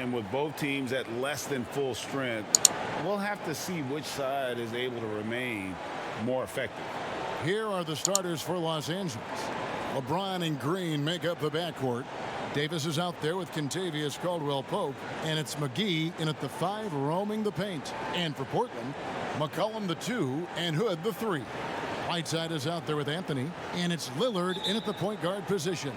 And with both teams at less than full strength, we'll have to see which side is able to remain more effective. Here are the starters for Los Angeles. LeBron and Green make up the backcourt. Davis is out there with Kentavious Caldwell-Pope, and it's McGee in at the 5 roaming the paint. And for Portland, McCollum the 2 and Hood the 3. Whiteside is out there with Anthony, and it's Lillard in at the point guard position.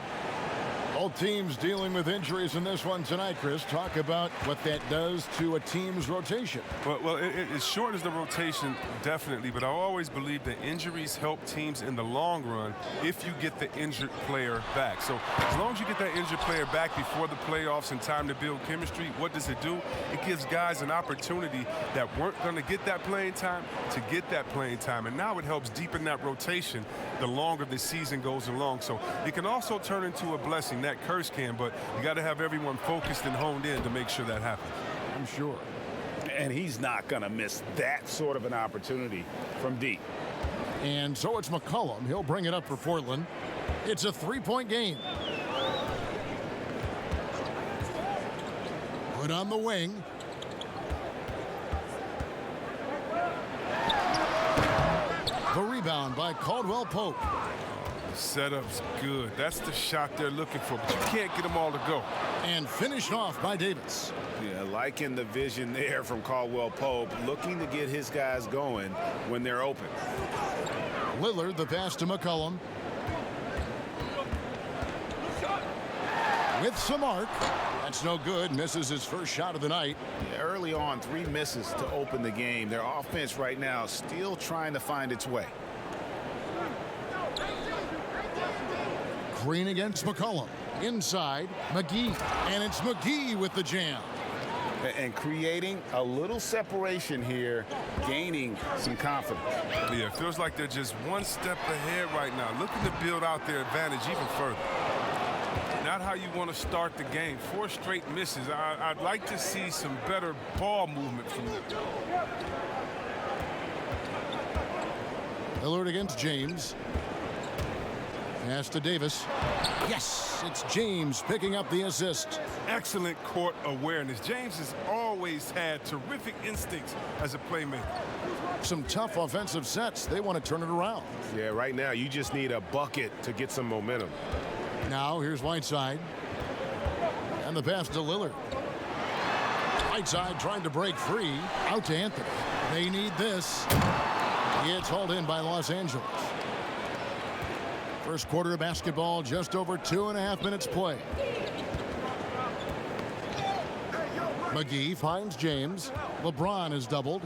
Both teams dealing with injuries in this one tonight, Chris. Talk about what that does to a team's rotation. Well, it shortens the rotation, definitely, but I always believe that injuries help teams in the long run if you get the injured player back. So as long as you get that injured player back before the playoffs and time to build chemistry, what does it do? It gives guys an opportunity that weren't going to get that playing time to get that playing time, and now it helps deepen that rotation the longer the season goes along. So it can also turn into a blessing. That curse can, but you got to have everyone focused and honed in to make sure that happens. I'm sure. And he's not going to miss that sort of an opportunity from deep. And so it's McCollum. He'll bring it up for Portland. It's a 3-point game. Put on the wing. The rebound by Caldwell-Pope. Setup's good. That's the shot they're looking for, but you can't get them all to go. And finished off by Davis. Yeah, liking the vision there from Caldwell-Pope, looking to get his guys going when they're open. Lillard, the pass to McCollum. With some arc. That's no good. Misses his first shot of the night. Yeah, early on, 3 misses to open the game. Their offense right now still trying to find its way. Green against McCollum. Inside, McGee. And it's McGee with the jam. And creating a little separation here, gaining some confidence. Yeah, it feels like they're just one step ahead right now, looking to build out their advantage even further. Not how you want to start the game. 4 straight misses. I'd like to see some better ball movement from them. Lillard against James. Pass to Davis. Yes, it's James picking up the assist. Excellent court awareness. James has always had terrific instincts as a playmaker. Some tough offensive sets. They want to turn it around. Yeah, right now you just need a bucket to get some momentum. Now here's Whiteside. And the pass to Lillard. Whiteside trying to break free. Out to Anthony. They need this. It's hauled in by Los Angeles. First quarter of basketball, just over 2.5 minutes play. McGee finds James. LeBron is doubled.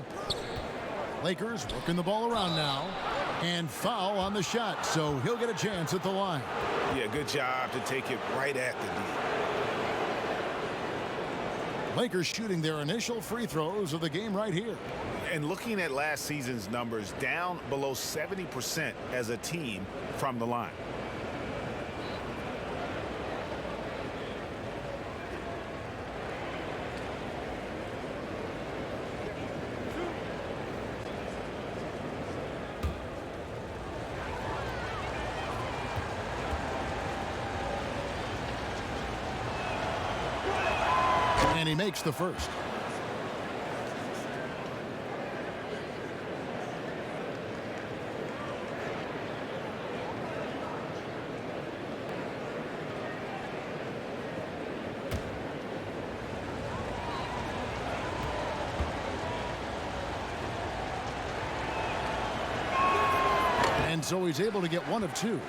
Lakers working the ball around now. And foul on the shot, so he'll get a chance at the line. Yeah, good job to take it right at the D. Lakers shooting their initial free throws of the game right here. And looking at last season's numbers, down below 70% as a team from the line. And he makes the first. And so he's able to get 1 of 2.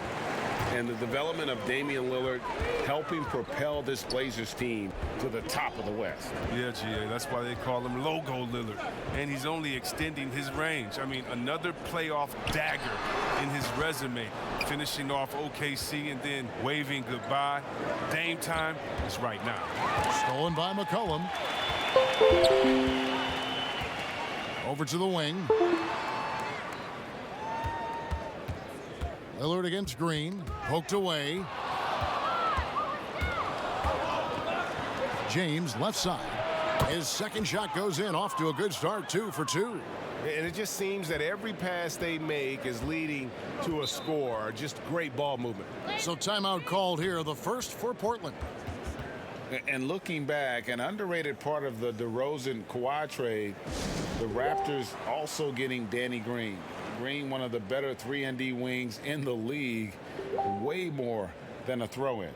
And the development of Damian Lillard helping propel this Blazers team to the top of the West. Yeah, GA, that's why they call him Logo Lillard. And he's only extending his range. I mean, another playoff dagger in his resume. Finishing off OKC and then waving goodbye. Dame time is right now. Stolen by McCollum. Over to the wing. Lillard against Green. Poked away. James left side. His second shot goes in. Off to a good start. 2 for 2. And it just seems that every pass they make is leading to a score. Just great ball movement. So timeout called here. The first for Portland. And looking back, an underrated part of the DeRozan-Kawhi trade, the Raptors also getting Danny Green. Green, one of the better 3-and-D wings in the league, way more than a throw-in.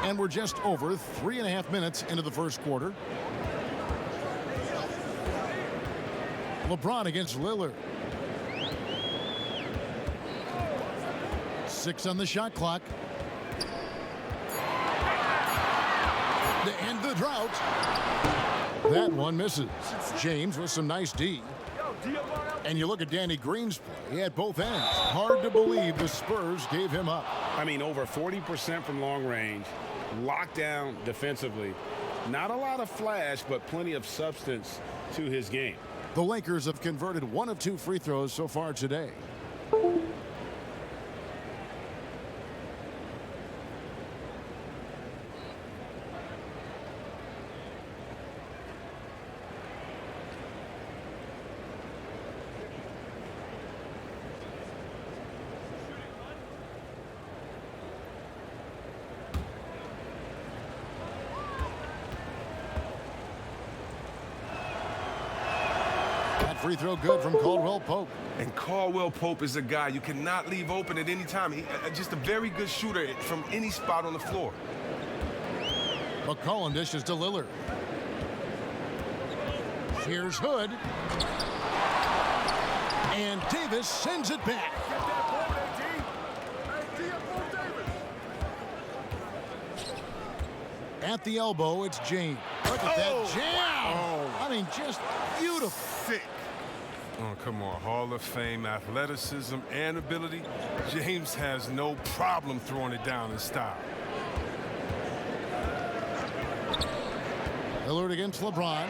And we're just over 3.5 minutes into the first quarter. LeBron against Lillard. 6 on the shot clock. To end the drought. That one misses. James with some nice D. And you look at Danny Green's play at both ends. Hard to believe the Spurs gave him up. I mean, over 40% from long range, locked down defensively. Not a lot of flash, but plenty of substance to his game. The Lakers have converted 1 of 2 free throws so far today. Free throw good from Caldwell Pope. And Caldwell Pope is a guy you cannot leave open at any time. He just a very good shooter from any spot on the floor. McCollum dishes to Lillard. Here's Hood. And Davis sends it back. At the elbow, it's James. Look at that jam. I mean, just beautiful. Sick. Oh, come on. Hall of Fame athleticism and ability. James has no problem throwing it down in style. Lillard against LeBron.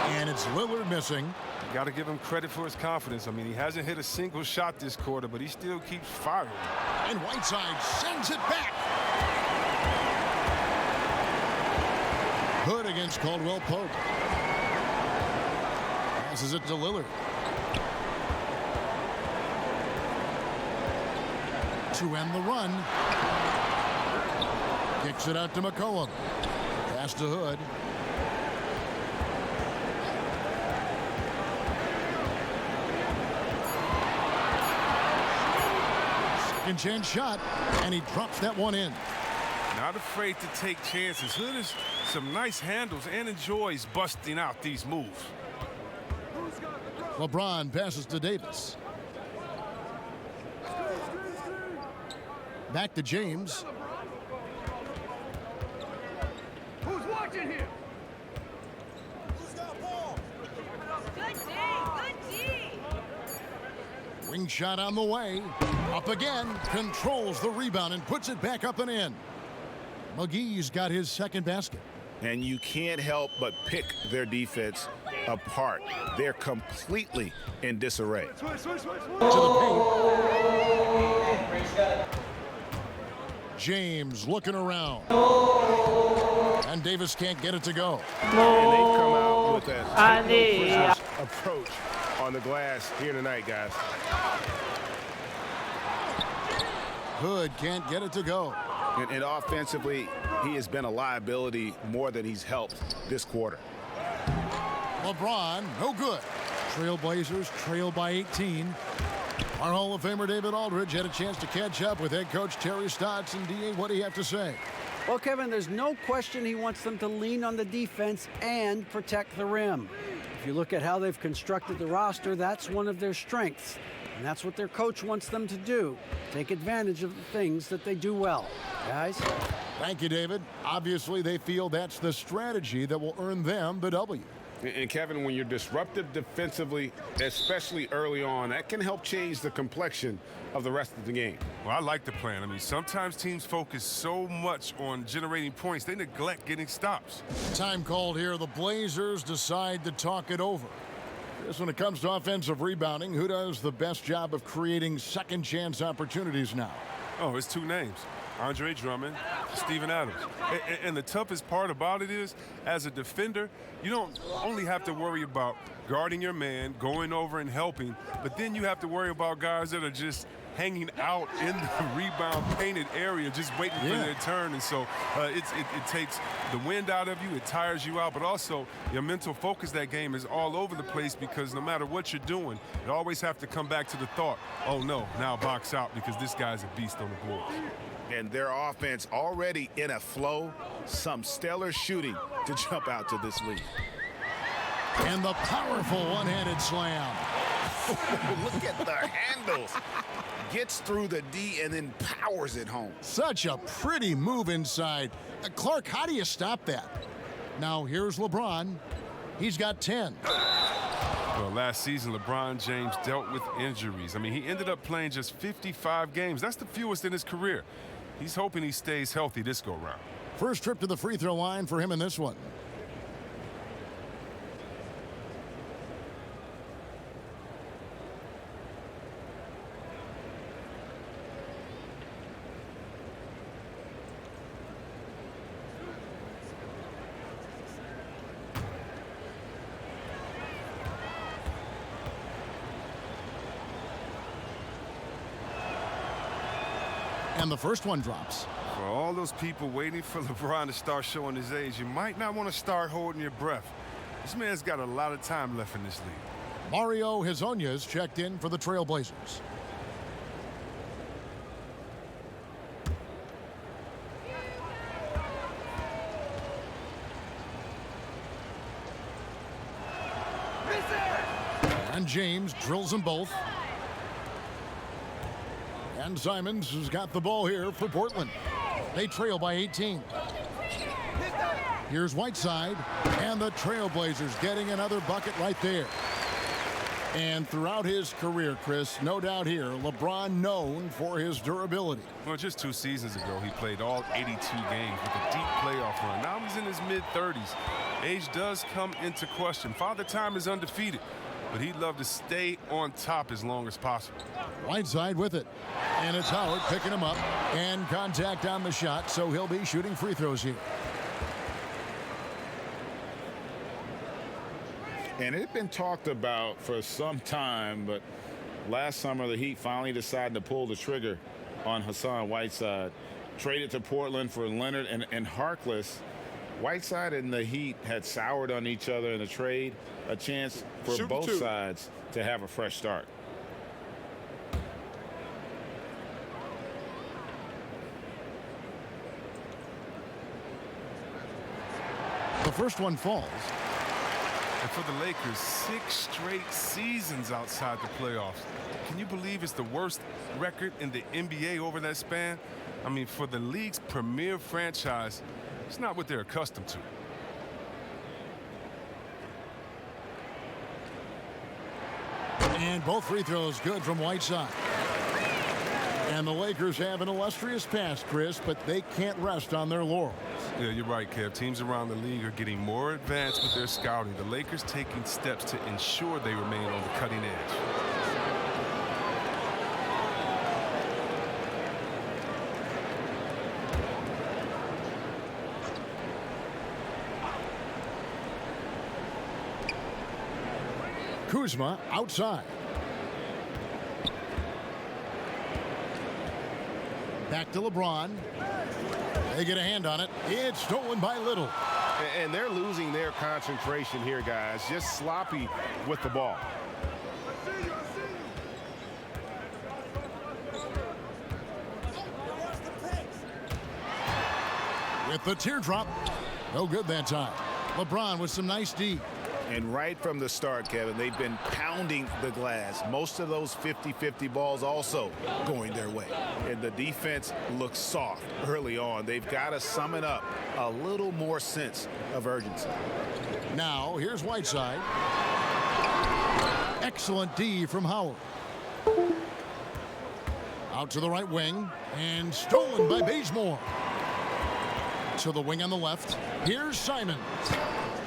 And it's Lillard missing. Got to give him credit for his confidence. I mean, he hasn't hit a single shot this quarter, but he still keeps firing. And Whiteside sends it back. Hood against Caldwell Pope. Passes it to Lillard. To end the run. Kicks it out to McCollum. Pass to Hood. Second chance shot, and he drops that one in. Not afraid to take chances. Hood has some nice handles and enjoys busting out these moves. LeBron passes to Davis. Back to James. Who's watching here? Who's got ball? Good D. Wing shot on the way. Up again. Controls the rebound and puts it back up and in. McGee's got his second basket. And you can't help but pick their defense apart. They're completely in disarray. To the paint. James looking around. And Davis can't get it to go. And they've come out with that approach on the glass here tonight, guys. Hood can't get it to go. And offensively, he has been a liability more than he's helped this quarter. LeBron, no good. Trailblazers trail by 18. Our Hall of Famer David Aldridge had a chance to catch up with head coach Terry Stotts. And D.A., what do you have to say? Well, Kevin, there's no question he wants them to lean on the defense and protect the rim. If you look at how they've constructed the roster, that's one of their strengths. And that's what their coach wants them to do. Take advantage of the things that they do well. Guys? Thank you, David. Obviously, they feel that's the strategy that will earn them the W. And Kevin, when you're disruptive defensively, especially early on, that can help change the complexion of the rest of the game. Well, I like the plan. I mean, sometimes teams focus so much on generating points, they neglect getting stops. Time called here. The Blazers decide to talk it over. Just when it comes to offensive rebounding, who does the best job of creating second chance opportunities now? Oh, it's two names. Andre Drummond, Steven Adams. And the toughest part about it is, as a defender, you don't only have to worry about guarding your man, going over and helping, but then you have to worry about guys that are just hanging out in the rebound painted area, just waiting for their turn. And so it takes the wind out of you, it tires you out, but also your mental focus that game is all over the place because no matter what you're doing, you always have to come back to the thought, oh no, now box out because this guy's a beast on the boards. And their offense already in a flow, some stellar shooting to jump out to this lead. And the powerful one-handed slam. Look at the handles. Gets through the D and then powers it home. Such a pretty move inside. Clark, how do you stop that? Now here's LeBron. He's got 10. Well, last season, LeBron James dealt with injuries. I mean, he ended up playing just 55 games. That's the fewest in his career. He's hoping he stays healthy this go-round. First trip to the free throw line for him in this one. And the first one drops. For all those people waiting for LeBron to start showing his age, you might not want to start holding your breath. This man's got a lot of time left in this league. Mario Hezonja's checked in for the Trailblazers. And James drills them both. And Simons has got the ball here for Portland. They trail by 18. Here's Whiteside, and the Trailblazers getting another bucket right there. And throughout his career, Chris, no doubt here, LeBron known for his durability. Well, just 2 seasons ago, he played all 82 games with a deep playoff run. Now he's in his mid-30s. Age does come into question. Father Time is undefeated, but he'd love to stay on top as long as possible. Whiteside with it. And it's Howard picking him up. And contact on the shot, so he'll be shooting free throws here. And it had been talked about for some time, but last summer the Heat finally decided to pull the trigger on Hassan Whiteside. Traded to Portland for Leonard and Harkless. Whiteside and the Heat had soured on each other in the trade. A chance for both sides to have a fresh start. The first one falls. And for the Lakers, 6 straight seasons outside the playoffs. Can you believe it's the worst record in the NBA over that span? I mean, for the league's premier franchise, it's not what they're accustomed to. And both free throws good from Whiteside. And the Lakers have an illustrious past, Chris, but they can't rest on their laurels. Yeah, you're right, Kev. Teams around the league are getting more advanced with their scouting. The Lakers taking steps to ensure they remain on the cutting edge. Kuzma outside. Back to LeBron. They get a hand on it. It's stolen by Little. And they're losing their concentration here, guys. Just sloppy with the ball. With the teardrop. No good that time. LeBron with some nice D. And right from the start, Kevin, they've been pounding the glass. Most of those 50-50 balls also going their way. And the defense looks soft early on. They've got to summon up a little more sense of urgency. Now, here's Whiteside. Excellent D from Howard. Out to the right wing. And stolen by Bazemore. To the wing on the left. Here's Simons.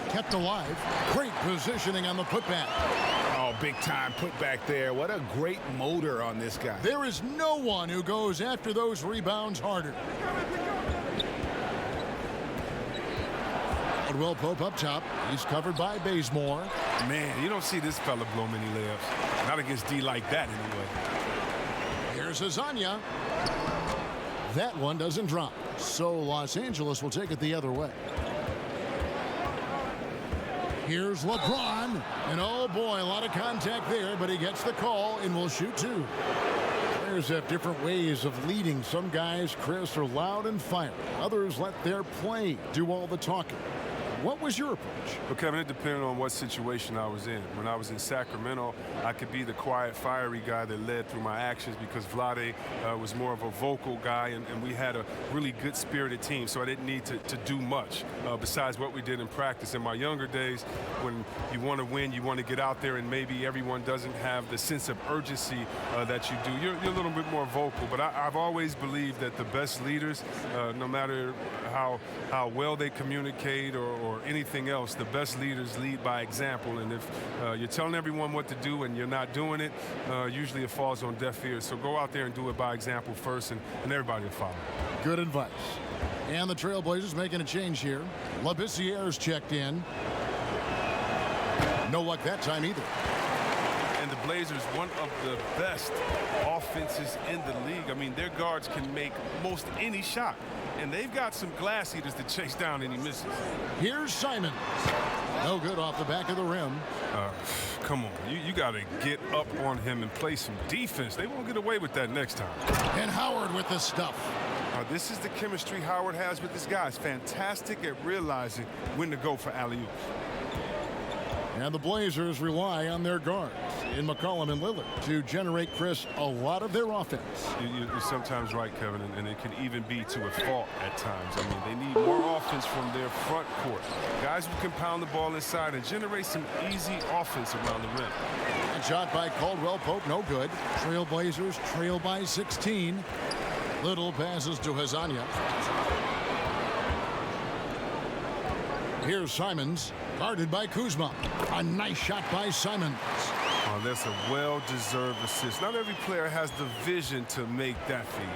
Kept alive. Great positioning on the putback. big time putback there. What a great motor on this guy. There is no one who goes after those rebounds harder. Caldwell Pope up top. He's covered by Bazemore. Man, you don't see this fella blow many layups. Not against D like that, anyway. Here's Azania. That one doesn't drop. So Los Angeles will take it the other way. Here's LeBron. And oh boy, a lot of contact there, but he gets the call and will shoot two. Players have different ways of leading. Some guys, Chris, are loud and fiery. Others let their play do all the talking. What was your approach? Well, Kevin, it depended on what situation I was in. When I was in Sacramento, I could be the quiet, fiery guy that led through my actions because Vlade was more of a vocal guy, and we had a really good spirited team, so I didn't need to do much besides what we did in practice. In my younger days, when you want to win, you want to get out there, and maybe everyone doesn't have the sense of urgency that you do. You're a little bit more vocal, but I've always believed that the best leaders, no matter how well they communicate or anything else, the best leaders lead by example. And if you're telling everyone what to do and you're not doing it, usually it falls on deaf ears. So go out there and do it by example first, and everybody will follow. Good advice. And the Trailblazers making a change here. Labissiere's checked in. No luck that time either. And the Blazers, one of the best offenses in the league. I mean, their guards can make most any shot. And they've got some glass eaters to chase down any misses. Here's Simons. No good off the back of the rim. Come on, you got to get up on him and play some defense. They won't get away with that next time. And Howard with the stuff. This is the chemistry Howard has with this guy. He's fantastic at realizing when to go for alley-oops. And the Blazers rely on their guards in McCollum and Lillard to generate, Chris, a lot of their offense. You're sometimes right, Kevin, and it can even be to a fault at times. I mean, they need more offense from their front court. Guys who can pound the ball inside and generate some easy offense around the rim. And shot by Caldwell Pope, no good. Trailblazers trail by 16. Little passes to Hazania. Here's Simons, guarded by Kuzma. A nice shot by Simons. Oh, that's a well-deserved assist. Not every player has the vision to make that feed.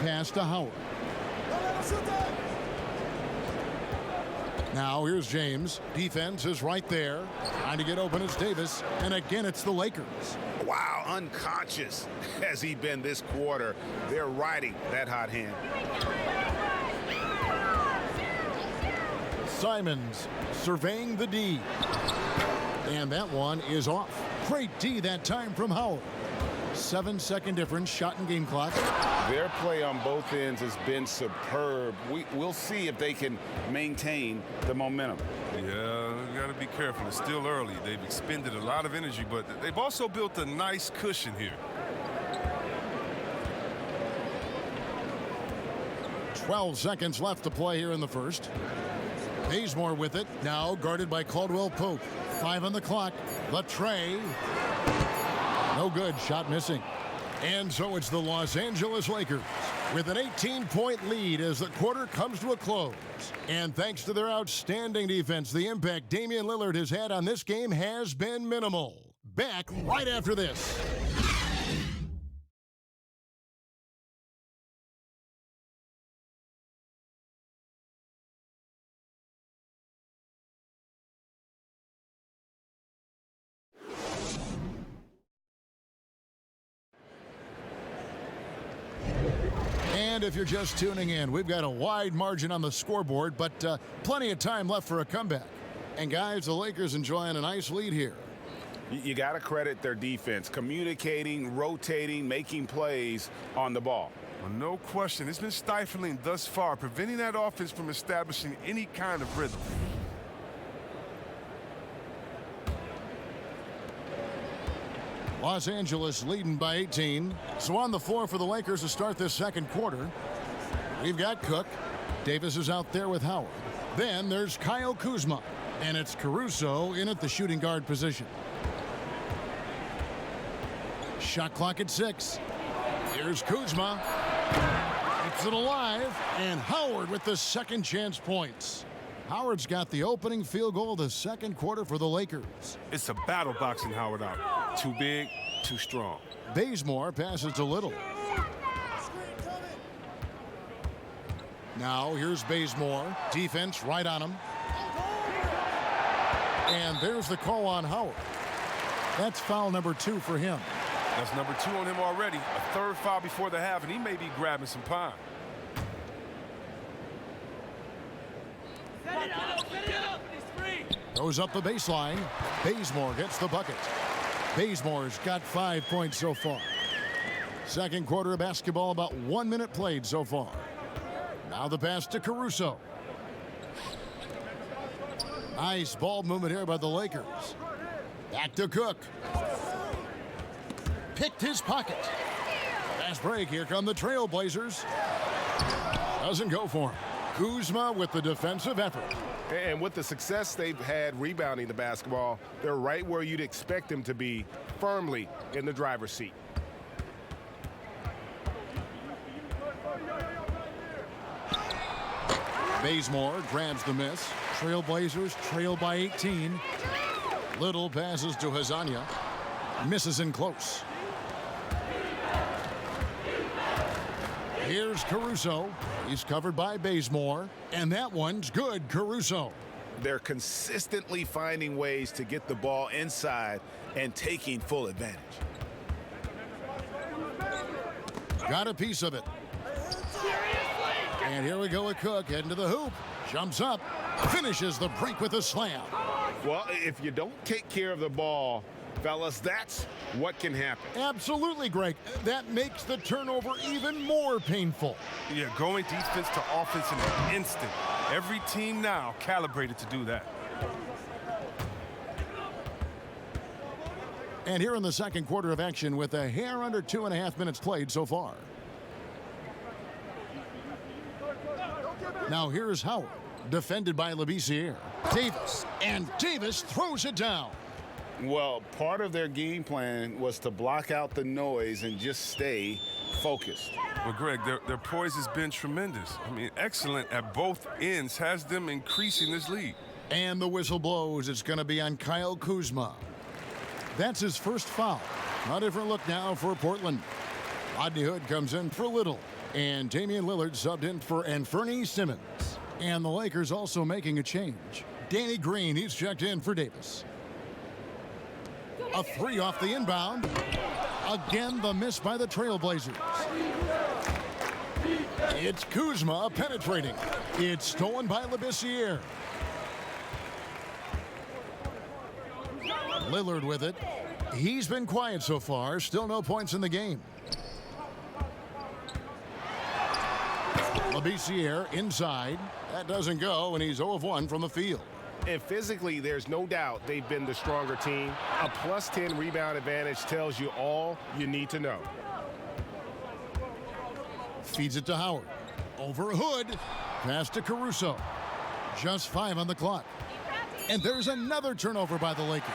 Pass to Howard. Now here's James. Defense is right there. Trying to get open is Davis. And again, it's the Lakers. Wow, unconscious has he been this quarter. They're riding that hot hand. Simons surveying the D. And that one is off. Great D that time from Howard. 7-second difference, shot and game clock. Their play on both ends has been superb. We'll see if they can maintain the momentum. Yeah, you got to be careful. It's still early. They've expended a lot of energy, but they've also built a nice cushion here. 12 seconds left to play here in the first. Bazemore with it, now guarded by Caldwell Pope. 5 on the clock. Latre. No good, shot missing. And so it's the Los Angeles Lakers with an 18-point lead as the quarter comes to a close. And thanks to their outstanding defense, the impact Damian Lillard has had on this game has been minimal. Back right after this. And if you're just tuning in, we've got a wide margin on the scoreboard, but plenty of time left for a comeback. And guys, the Lakers enjoying a nice lead here. You got to credit their defense, communicating, rotating, making plays on the ball. Well, no question. It's been stifling thus far, preventing that offense from establishing any kind of rhythm. Los Angeles leading by 18. So on the floor for the Lakers to start this second quarter. We've got Cook. Davis is out there with Howard. Then there's Kyle Kuzma. And it's Caruso in at the shooting guard position. Shot clock at 6. Here's Kuzma. Keeps it alive. And Howard with the second chance points. Howard's got the opening field goal of the second quarter for the Lakers. It's a battle boxing Howard out. Too big, too strong. Bazemore passes to Little. Now here's Bazemore. Defense right on him. And there's the call on Howard. That's foul number 2 for him. That's number 2 on him already. A third foul before the half, and he may be grabbing some pine. Set it up. He's free. Goes up the baseline. Bazemore gets the bucket. Bazemore's got 5 points so far. Second quarter of basketball, about 1 minute played so far. Now the pass to Caruso. Nice ball movement here by the Lakers. Back to Cook. Picked his pocket. Fast break. Here come the Trailblazers. Doesn't go for him. Kuzma with the defensive effort. And with the success they've had rebounding the basketball, they're right where you'd expect them to be, firmly in the driver's seat. Bazemore grabs the miss. Trailblazers trail by 18. Little passes to Hazania. Misses in close. Here's Caruso. He's covered by Bazemore. And that one's good, Caruso. They're consistently finding ways to get the ball inside and taking full advantage. Got a piece of it. And here we go with Cook heading to the hoop. Jumps up. Finishes the break with a slam. Well, if you don't take care of the ball, fellas, that's what can happen. Absolutely, Greg. That makes the turnover even more painful. Yeah, going defense to offense in an instant. Every team now calibrated to do that. And here in the second quarter of action with a hair under 2.5 minutes played so far. Now here's Howard, defended by Labissiere. Davis, and Davis throws it down. Well, part of their game plan was to block out the noise and just stay focused. Well, Greg, their poise has been tremendous. I mean, excellent at both ends, has them increasing this lead. And the whistle blows. It's going to be on Kyle Kuzma. That's his first foul. A different look now for Portland. Rodney Hood comes in for Little. And Damian Lillard subbed in for Anfernee Simmons. And the Lakers also making a change. Danny Green, he's checked in for Davis. A 3 off the inbound. Again, the miss by the Trailblazers. It's Kuzma penetrating. It's stolen by Labissiere. Lillard with it. He's been quiet so far. Still no points in the game. Labissiere inside. That doesn't go, and he's 0 of 1 from the field. And physically, there's no doubt they've been the stronger team. A plus 10 rebound advantage tells you all you need to know. Feeds it to Howard. Over Hood. Pass to Caruso. Just 5 on the clock. And there's another turnover by the Lakers.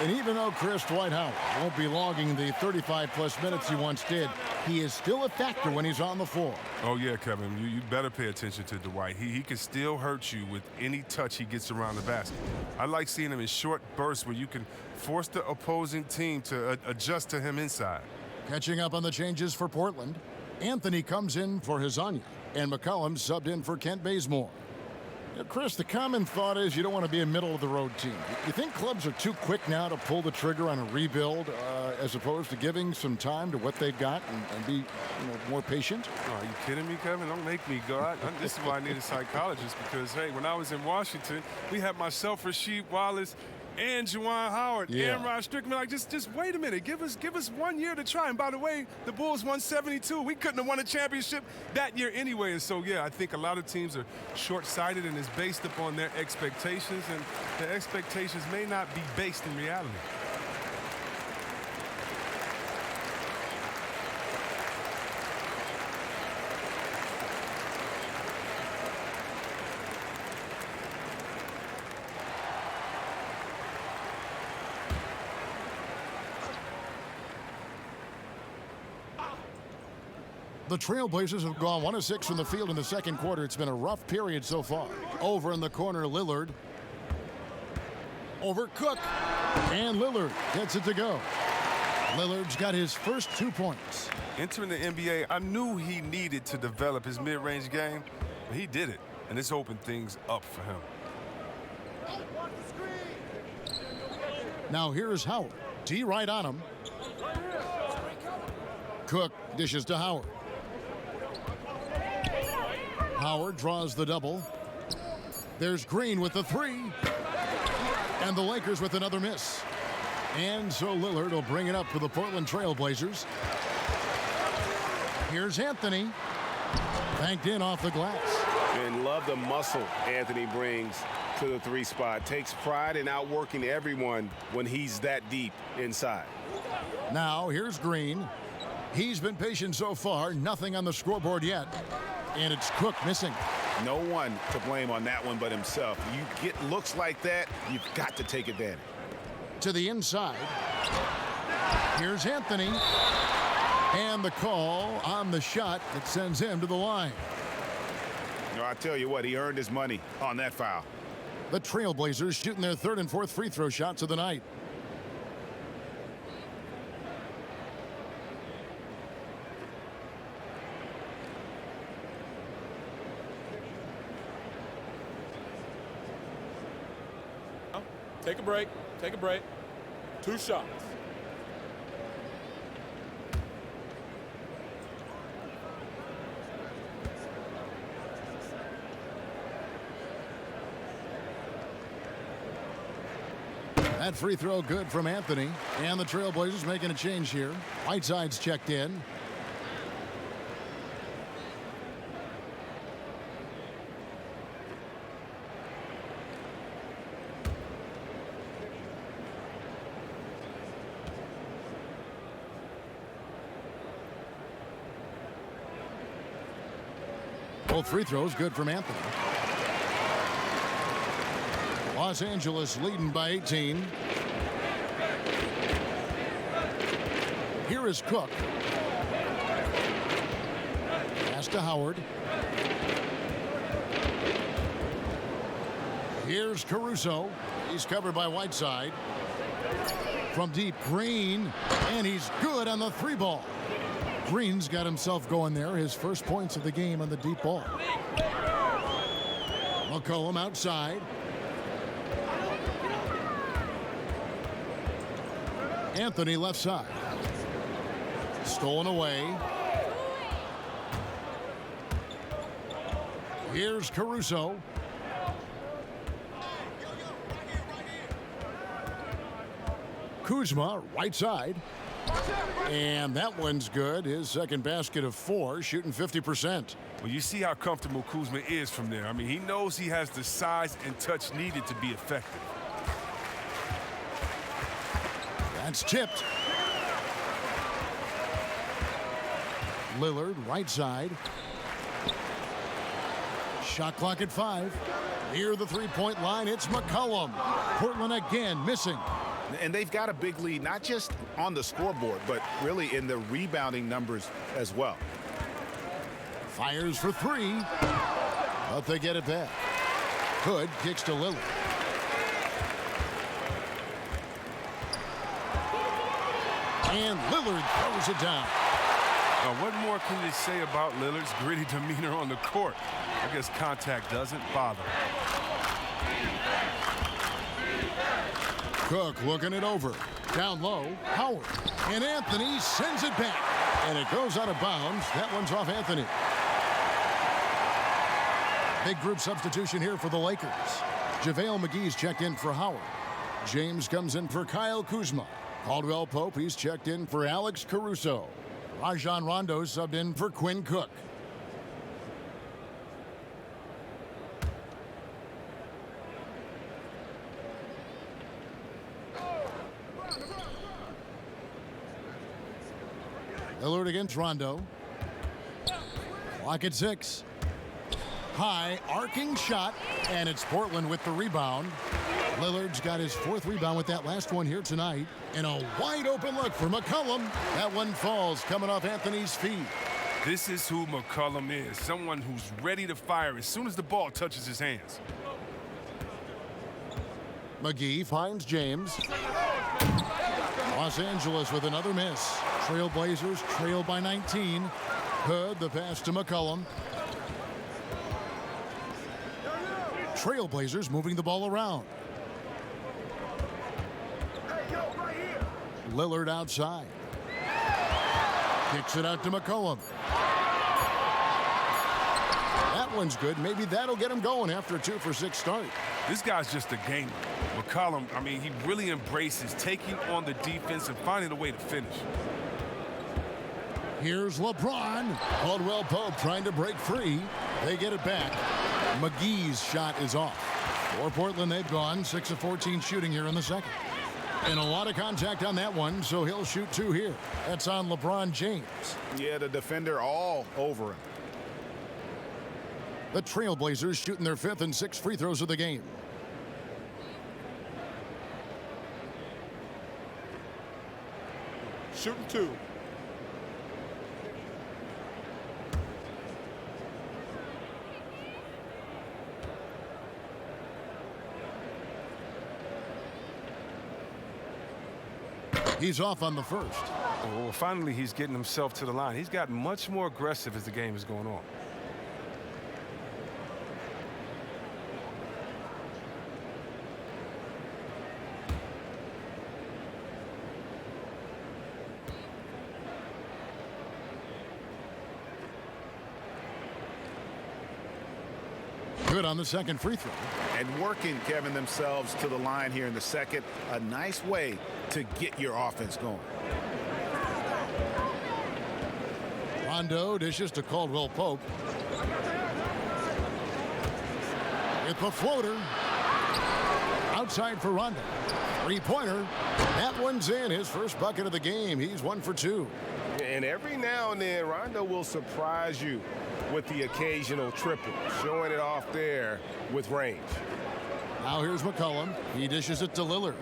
And even though Chris Dwight Howard won't be logging the 35-plus minutes he once did, he is still a factor when he's on the floor. Oh, yeah, Kevin, you better pay attention to Dwight. He can still hurt you with any touch he gets around the basket. I like seeing him in short bursts where you can force the opposing team to adjust to him inside. Catching up on the changes for Portland. Anthony comes in for Hazania, and McCollum subbed in for Kent Bazemore. Chris, the common thought is you don't want to be a middle-of-the-road team. You think clubs are too quick now to pull the trigger on a rebuild as opposed to giving some time to what they've got and be more patient? Oh, are you kidding me, Kevin? Don't make me go. This is why I need a psychologist because, hey, when I was in Washington, we had myself, Rasheed Wallace, and Juwan Howard, and Rod Strickland. Like, just wait a minute. Give us 1 year to try. And by the way, the Bulls won 72. We couldn't have won a championship that year anyway. And so, yeah, I think a lot of teams are short-sighted and it's based upon their expectations, and the expectations may not be based in reality. The Trailblazers have gone 1 of 6 from the field in the second quarter. It's been a rough period so far. Over in the corner, Lillard. Over Cook. And Lillard gets it to go. Lillard's got his first 2 points. Entering the NBA, I knew he needed to develop his mid-range game, but he did it, and this opened things up for him. Now here's Howard. D right on him. Cook dishes to Howard. Howard draws the double. There's Green with the 3. And the Lakers with another miss. And so Lillard will bring it up for the Portland Trailblazers. Here's Anthony. Banked in off the glass. And love the muscle Anthony brings to the 3 spot. Takes pride in outworking everyone when he's that deep inside. Now here's Green. He's been patient so far. Nothing on the scoreboard yet. And it's Cook missing. No one to blame on that one but himself. You get looks like that, you've got to take advantage. To the inside. Here's Anthony. And the call on the shot that sends him to the line. You know, I tell you what, he earned his money on that foul. The Trailblazers shooting their 3rd and 4th free throw shots of the night. Take a break. Take a break. 2 shots. That free throw good from Anthony. And the Trailblazers making a change here. Whiteside's checked in. Both free throws good from Anthony. Los Angeles leading by 18. Here is Cook. Pass to Howard. Here's Caruso. He's covered by Whiteside. From deep, Green. And he's good on the 3 ball. Green's got himself going there. His first points of the game on the deep ball. McCollum outside. Anthony left side. Stolen away. Here's Caruso. Kuzma, right side. And that one's good. His second basket of 4, shooting 50%. Well, you see how comfortable Kuzma is from there. I mean, he knows he has the size and touch needed to be effective. That's tipped. Lillard, right side. Shot clock at 5. Near the 3-point line, it's McCollum. Portland again missing. And they've got a big lead, not just on the scoreboard, but really in the rebounding numbers as well. Fires for 3. But they get it back. Hood kicks to Lillard. And Lillard throws it down. Now, what more can you say about Lillard's gritty demeanor on the court? I guess contact doesn't bother. Cook looking it over. Down low, Howard. And Anthony sends it back. And it goes out of bounds. That one's off Anthony. Big group substitution here for the Lakers. JaVale McGee's checked in for Howard. James comes in for Kyle Kuzma. Caldwell Pope, he's checked in for Alex Caruso. Rajon Rondo subbed in for Quinn Cook. Lillard against Rondo. Clock at 6. High arcing shot, and it's Portland with the rebound. Lillard's got his 4th rebound with that last one here tonight. And a wide open look for McCollum. That one falls coming off Anthony's feet. This is who McCollum is, someone who's ready to fire as soon as the ball touches his hands. McGee finds James. Los Angeles with another miss. Trailblazers trail by 19. Hood, the pass to McCollum. Trailblazers moving the ball around. Lillard outside. Kicks it out to McCollum. That one's good. Maybe that'll get him going after a 2-for-6 start. This guy's just a gamer. McCollum, I mean, he really embraces taking on the defense and finding a way to finish. Here's LeBron. Caldwell Pope trying to break free. They get it back. McGee's shot is off. For Portland, they've gone 6 of 14 shooting here in the second. And a lot of contact on that one, so he'll shoot 2 here. That's on LeBron James. Yeah, the defender all over him. The Trailblazers shooting their 5th and 6th free throws of the game. Shooting 2. He's off on the first. Well, finally, he's getting himself to the line. He's gotten much more aggressive as the game is going on. Good on the second free throw. And working, Kevin, themselves to the line here in the second. A nice way to get your offense going. Rondo dishes to Caldwell Pope. It's a floater. Outside for Rondo. Three-pointer. That one's in. His first bucket of the game. He's 1 for 2. And every now and then, Rondo will surprise you with the occasional triple, showing it off there with range. Now here's McCollum. He dishes it to Lillard.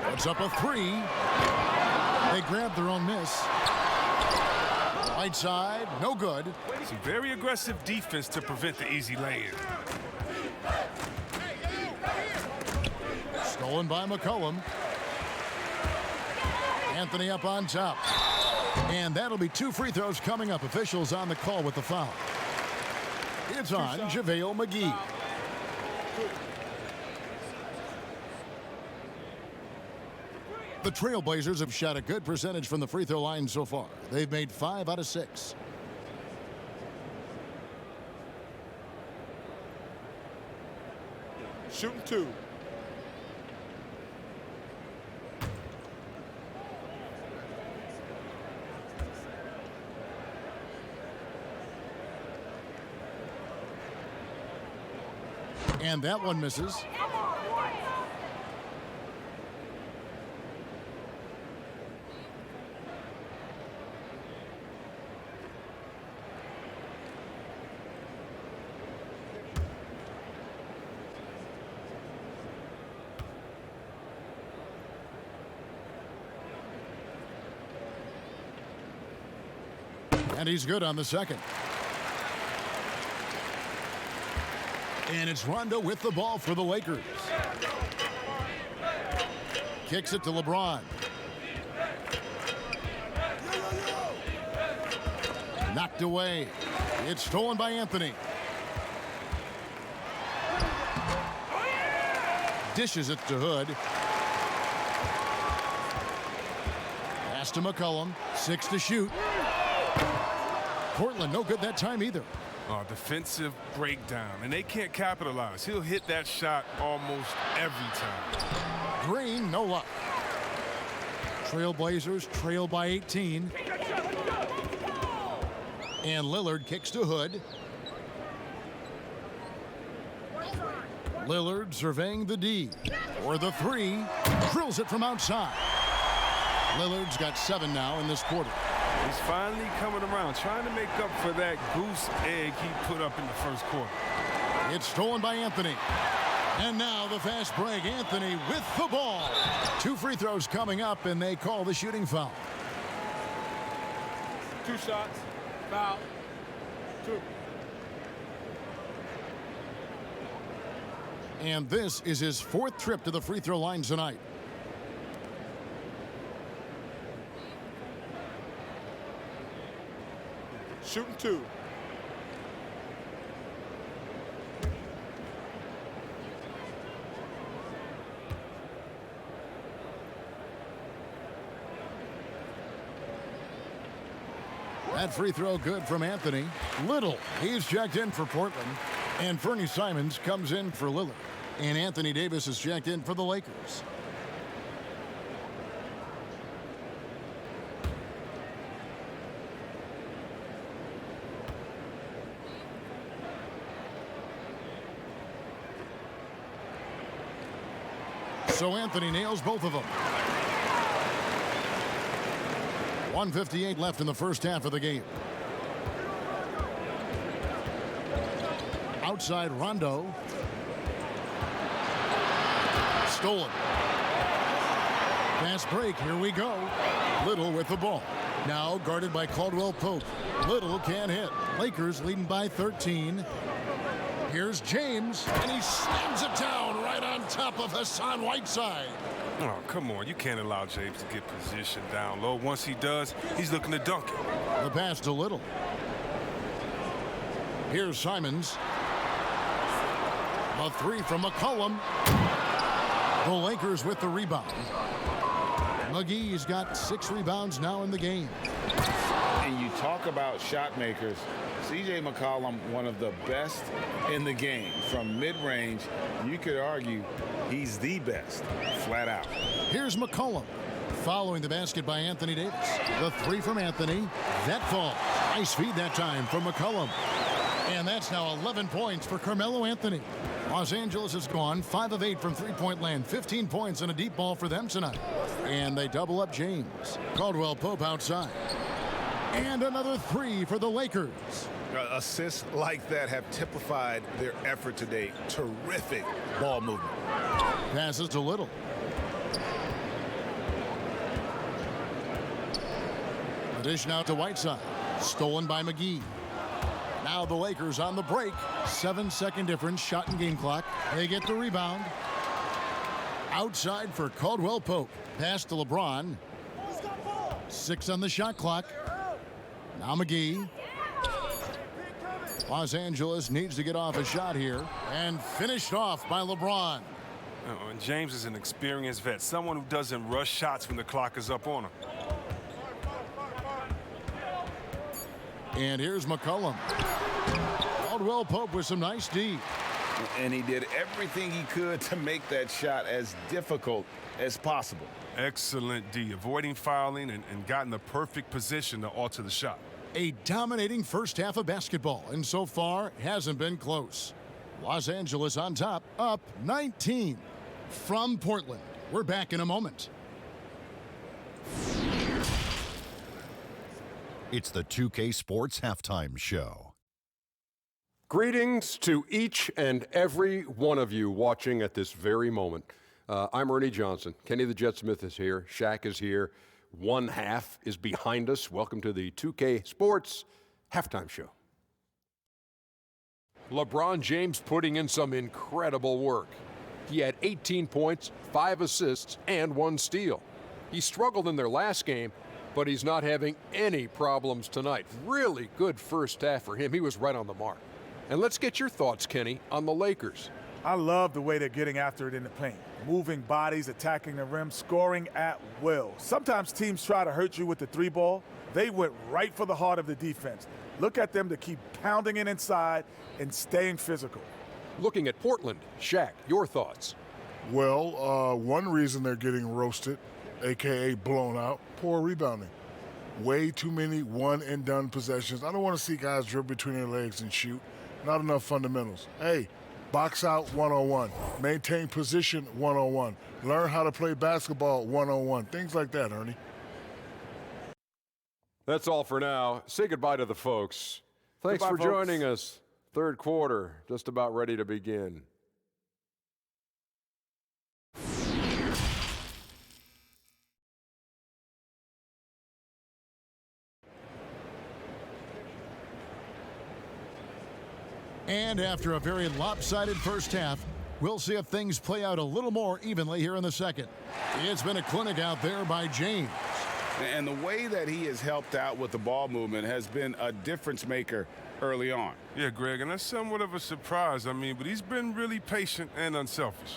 Puts up a 3. They grab their own miss. Right side, no good. Some very aggressive defense to prevent the easy lay-in. Stolen by McCollum. Anthony up on top. And that'll be 2 free throws coming up. Officials on the call with the foul. It's on JaVale McGee. The Trailblazers have shot a good percentage from the free throw line so far. They've made 5 out of 6. Shooting 2. And that one misses. And he's good on the second. And it's Rondo with the ball for the Lakers. Kicks it to LeBron. Knocked away. It's stolen by Anthony. Dishes it to Hood. Pass to McCollum. 6 to shoot. Portland no good that time either. Defensive breakdown, and they can't capitalize. He'll hit that shot almost every time. Green, no luck. Trailblazers trail by 18. And Lillard kicks to Hood. Lillard surveying the D. For the 3. Drills it from outside. Lillard's got 7 now in this quarter. He's finally coming around, trying to make up for that goose egg he put up in the first quarter. It's stolen by Anthony. And now the fast break. Anthony with the ball. 2 free throws coming up, and they call the shooting foul. 2 shots. Foul. 2. And this is his 4th trip to the free throw line tonight. Shooting 2. That free throw good from Anthony. Little, he's checked in for Portland. And Fernie Simons comes in for Lillard. And Anthony Davis is checked in for the Lakers. So Anthony nails both of them. 1:58 left in the first half of the game. Outside Rondo. Stolen. Fast break, here we go. Little with the ball. Now guarded by Caldwell Pope. Little can't hit. Lakers leading by 13. Here's James, and he slams it down right on top of Hassan Whiteside. Oh, come on. You can't allow James to get positioned down low. Once he does, he's looking to dunk it. The pass to Little. Here's Simons. A 3 from McCollum. The Lakers with the rebound. McGee's got 6 rebounds now in the game. And you talk about shot makers. C.J. McCollum, one of the best in the game. From mid-range, you could argue he's the best, flat out. Here's McCollum. Following the basket by Anthony Davis. The 3 from Anthony. That falls. Nice feed that time from McCollum. And that's now 11 points for Carmelo Anthony. Los Angeles has gone 5 of 8 from three-point land. 15 points and a deep ball for them tonight. And they double up James. Caldwell Pope outside. And another 3 for the Lakers. Assists like that have typified their effort today. Terrific ball movement. Passes to Little. The dish now to Whiteside. Stolen by McGee. Now the Lakers on the break. 7-second difference, shot and game clock. They get the rebound. Outside for Caldwell Pope. Pass to LeBron. 6 on the shot clock. Now McGee. Los Angeles needs to get off a shot here. And finished off by LeBron. And James is an experienced vet. Someone who doesn't rush shots when the clock is up on him. And here's McCollum. Caldwell Pope with some nice D. And he did everything he could to make that shot as difficult as possible. Excellent D, avoiding fouling and gotten the perfect position to alter the shot. A dominating first half of basketball, and so far hasn't been close. Los Angeles on top, up 19. From Portland, we're back in a moment. It's the 2K Sports Halftime Show. Greetings to each and every one of you watching at this very moment. I'm Ernie Johnson. Kenny the Jet Smith is here. Shaq is here. One half is behind us. Welcome to the 2K Sports Halftime Show. LeBron James putting in some incredible work. He had 18 points, 5 assists, and 1 steal. He struggled in their last game, but he's not having any problems tonight. Really good first half for him. He was right on the mark. And let's get your thoughts, Kenny, on the Lakers. I love the way they're getting after it in the paint. Moving bodies, attacking the rim, scoring at will. Sometimes teams try to hurt you with the 3-ball. They went right for the heart of the defense. Look at them to keep pounding it inside and staying physical. Looking at Portland, Shaq, your thoughts? Well, one reason they're getting roasted, a.k.a. blown out, poor rebounding. Way too many one-and-done possessions. I don't want to see guys dribble between their legs and shoot. Not enough fundamentals. Hey, box out 101. Maintain position 101. Learn how to play basketball 101. Things like that, Ernie. That's all for now. Say goodbye to the folks. Thanks Goodbye, for joining us. Third quarter, just about ready to begin. And after a very lopsided first half, we'll see if things play out a little more evenly here in the second. It's been a clinic out there by James. And the way that he has helped out with the ball movement has been a difference maker early on. Yeah, Greg, and that's somewhat of a surprise. I mean, but he's been really patient and unselfish.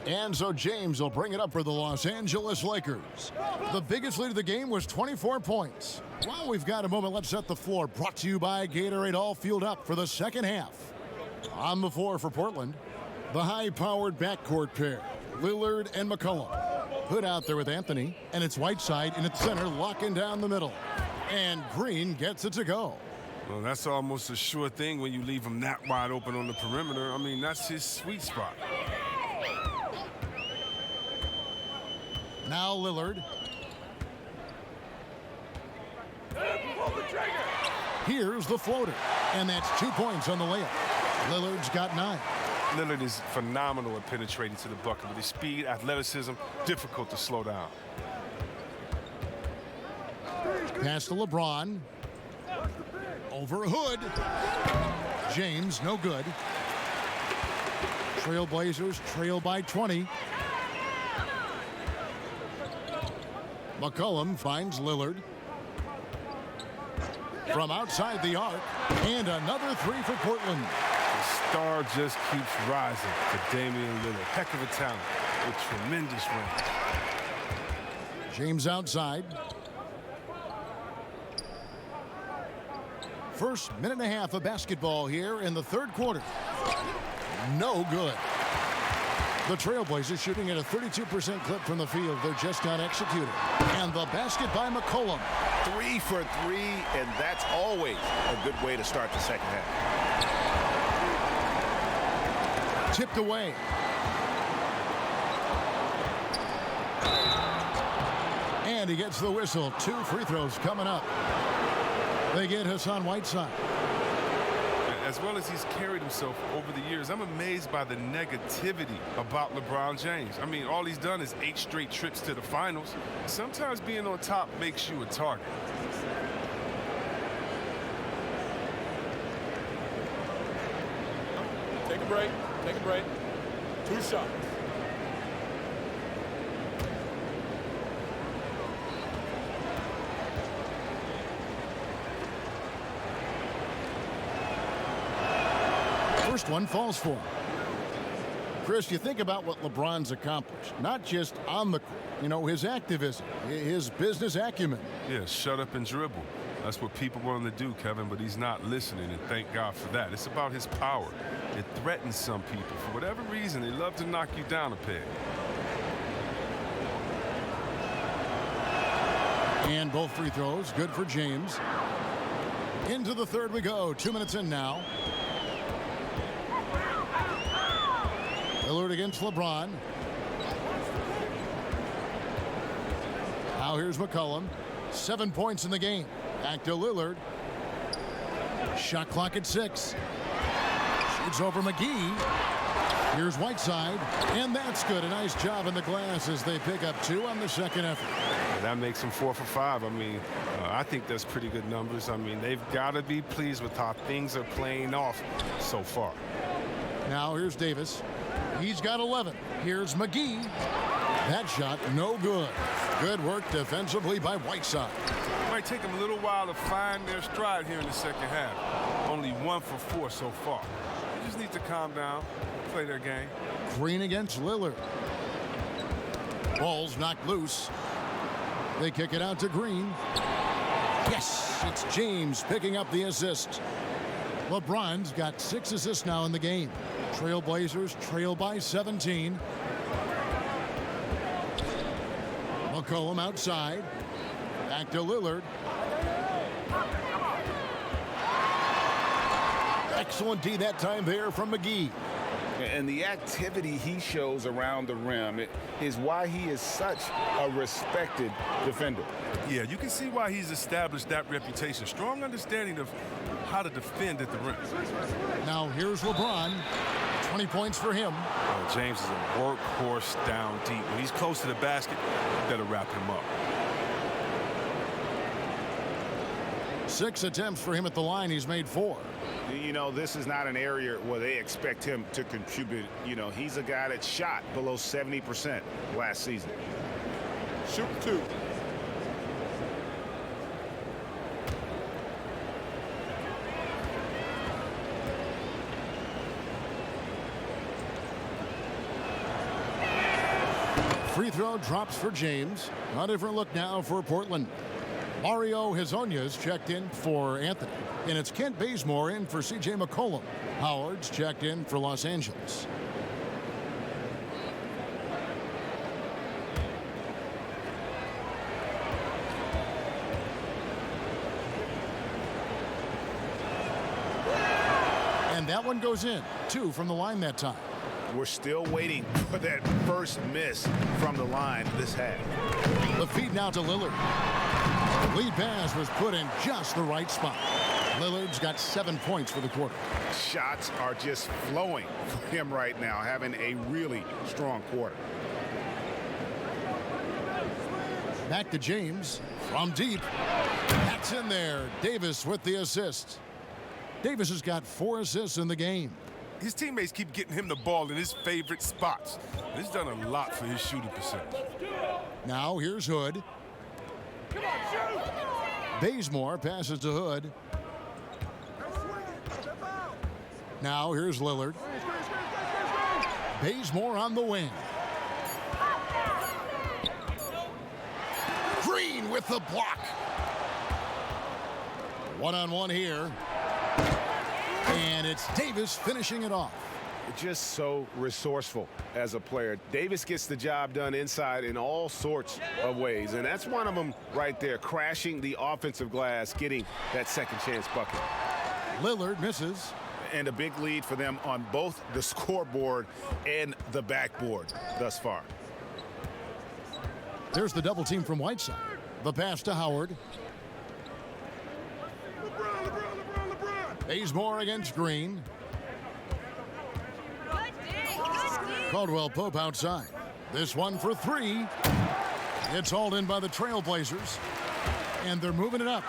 And so James will bring it up for the Los Angeles Lakers. The biggest lead of the game was 24 points. While we've got a moment, let's set the floor. Brought to you by Gatorade, all fueled up for the second half. On the floor for Portland, the high-powered backcourt pair, Lillard and McCollum. Hood out there with Anthony, and it's Whiteside in its center, locking down the middle. And Green gets it to go. Well, that's almost a sure thing when you leave him that wide open on the perimeter. I mean, that's his sweet spot. Now Lillard. Here's the floater, and that's 2 points on the layup. Lillard's got 9. Lillard is phenomenal at penetrating to the bucket with his speed, athleticism, difficult to slow down. Pass to LeBron. Over Hood. James, no good. Trailblazers trail by 20. McCollum finds Lillard. From outside the arc, and another 3 for Portland. The star just keeps rising for Damian Lillard. Heck of a talent with tremendous range. James outside. First minute and a half of basketball here in the third quarter. No good. The Trailblazers shooting at a 32% clip from the field. They're just not executed. And the basket by McCollum. 3 for 3, and that's always a good way to start the second half. Tipped away. And he gets the whistle. 2 free throws coming up. They get Hassan Whiteside. As well as he's carried himself over the years, I'm amazed by the negativity about LeBron James. I mean, all he's done is 8 straight trips to the finals. Sometimes being on top makes you a target. Take a break. Take a break. 2 shots. First one falls for him. Chris, you think about what LeBron's accomplished, not just on the court, you know, his activism, his business acumen. Yeah, shut up and dribble. That's what people want him to do, Kevin, but he's not listening, and thank God for that. It's about his power. It threatens some people. For whatever reason, they love to knock you down a peg. And both free throws, good for James. Into the third we go, 2 minutes in now. Lillard against LeBron. Now here's McCollum. 7 points in the game. Back to Lillard. Shot clock at 6. Shoots over McGee. Here's Whiteside. And that's good. A nice job in the glass as they pick up 2 on the second effort. That makes him 4 for 5. I mean, I think that's pretty good numbers. I mean, they've got to be pleased with how things are playing off so far. Now here's Davis. He's got 11. Here's McGee. That shot no good. Good work defensively by Whiteside. It might take them a little while to find their stride here in the second half. Only 1 for 4 so far. They just need to calm down, play their game. Green against Lillard. Ball's knocked loose. They kick it out to Green. Yes, it's James picking up the assist. LeBron's got 6 assists now in the game. Trailblazers trail by 17. McCollum outside. Back to Lillard. Excellent D that time there from McGee. And the activity he shows around the rim is why he is such a respected defender. Yeah, you can see why he's established that reputation. Strong understanding of how to defend at the rim. Now here's LeBron. 20 points for him. James is a workhorse down deep. When he's close to the basket, you better wrap him up. 6 attempts for him at the line. He's made 4. You know, this is not an area where they expect him to contribute. You know, he's a guy that shot below 70% last season. Shoot 2. Free throw drops for James. A different look now for Portland. Mario Hezonya's checked in for Anthony. And it's Kent Bazemore in for C.J. McCollum. Howard's checked in for Los Angeles. And that one goes in. 2 from the line that time. We're still waiting for that first miss from the line this half. The feed now to Lillard. The lead pass was put in just the right spot. Lillard's got 7 points for the quarter. Shots are just flowing for him right now, having a really strong quarter. Back to James from deep. That's in there. Davis with the assist. Davis has got 4 assists in the game. His teammates keep getting him the ball in his favorite spots. He's done a lot for his shooting percentage. Now here's Hood. Bazemore passes to Hood. Now here's Lillard. Bazemore on the wing. Green with the block. One-on-one here. And it's Davis finishing it off. Just so resourceful as a player. Davis gets the job done inside in all sorts of ways, and that's one of them right there, crashing the offensive glass, getting that second chance bucket. Lillard misses. And a big lead for them on both the scoreboard and the backboard thus far. There's the double team from Whiteside. The pass to Howard. Bazemore against Green. Caldwell Pope outside. This one for 3. It's hauled in by the Trailblazers. And they're moving it up.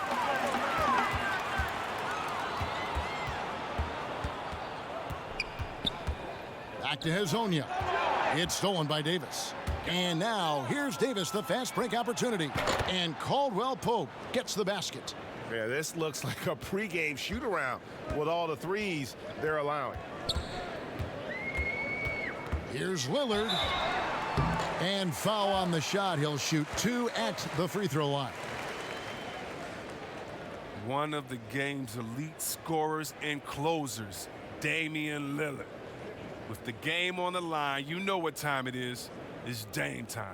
Back to Hezonja. It's stolen by Davis. And now here's Davis, the fast break opportunity. And Caldwell Pope gets the basket. Yeah, this looks like a pregame shoot-around with all the threes they're allowing. Here's Lillard. And foul on the shot. He'll shoot 2 at the free throw line. One of the game's elite scorers and closers, Damian Lillard. With the game on the line, you know what time it is. It's Dame time.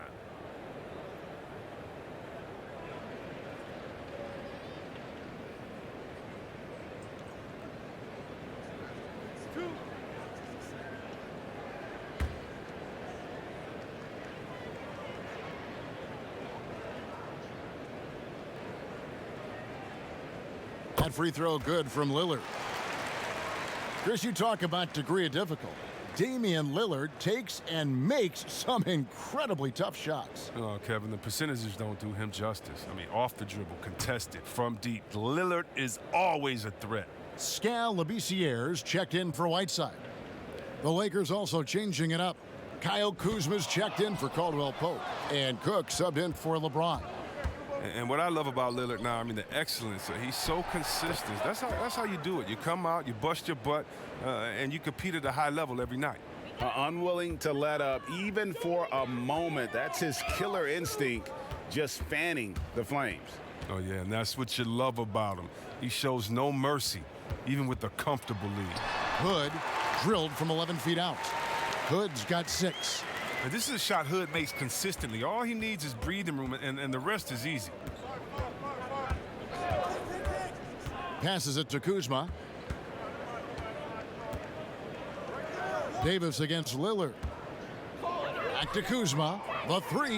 That free throw good from Lillard. Chris, you talk about degree of difficulty. Damian Lillard takes and makes some incredibly tough shots. Oh, Kevin, the percentages don't do him justice. I mean, off the dribble, contested, from deep. Lillard is always a threat. Scal Labissière's checked in for Whiteside. The Lakers also changing it up. Kyle Kuzma's checked in for Caldwell Pope. And Cook subbed in for LeBron. And what I love about Lillard now, I mean, the excellence. He's so consistent. That's how you do it. You come out, you bust your butt, and you compete at a high level every night. Unwilling to let up, even for a moment. That's his killer instinct, just fanning the flames. Oh, yeah, and that's what you love about him. He shows no mercy, even with a comfortable lead. Hood drilled from 11 feet out. Hood's got 6. And this is a shot Hood makes consistently. All he needs is breathing room, and the rest is easy. Passes it to Kuzma. Davis against Lillard. Back to Kuzma. The 3.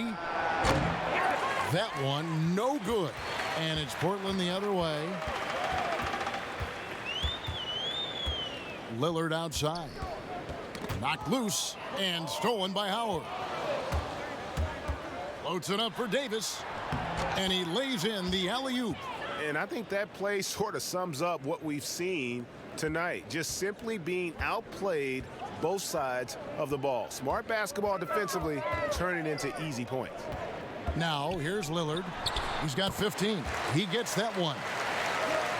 That one, no good. And it's Portland the other way. Lillard outside. Knocked loose and stolen by Howard. Floats it up for Davis, and he lays in the alley-oop. And I think that play sort of sums up what we've seen tonight. Just simply being outplayed both sides of the ball. Smart basketball defensively, turning into easy points. Now, here's Lillard. He's got 15. He gets that one.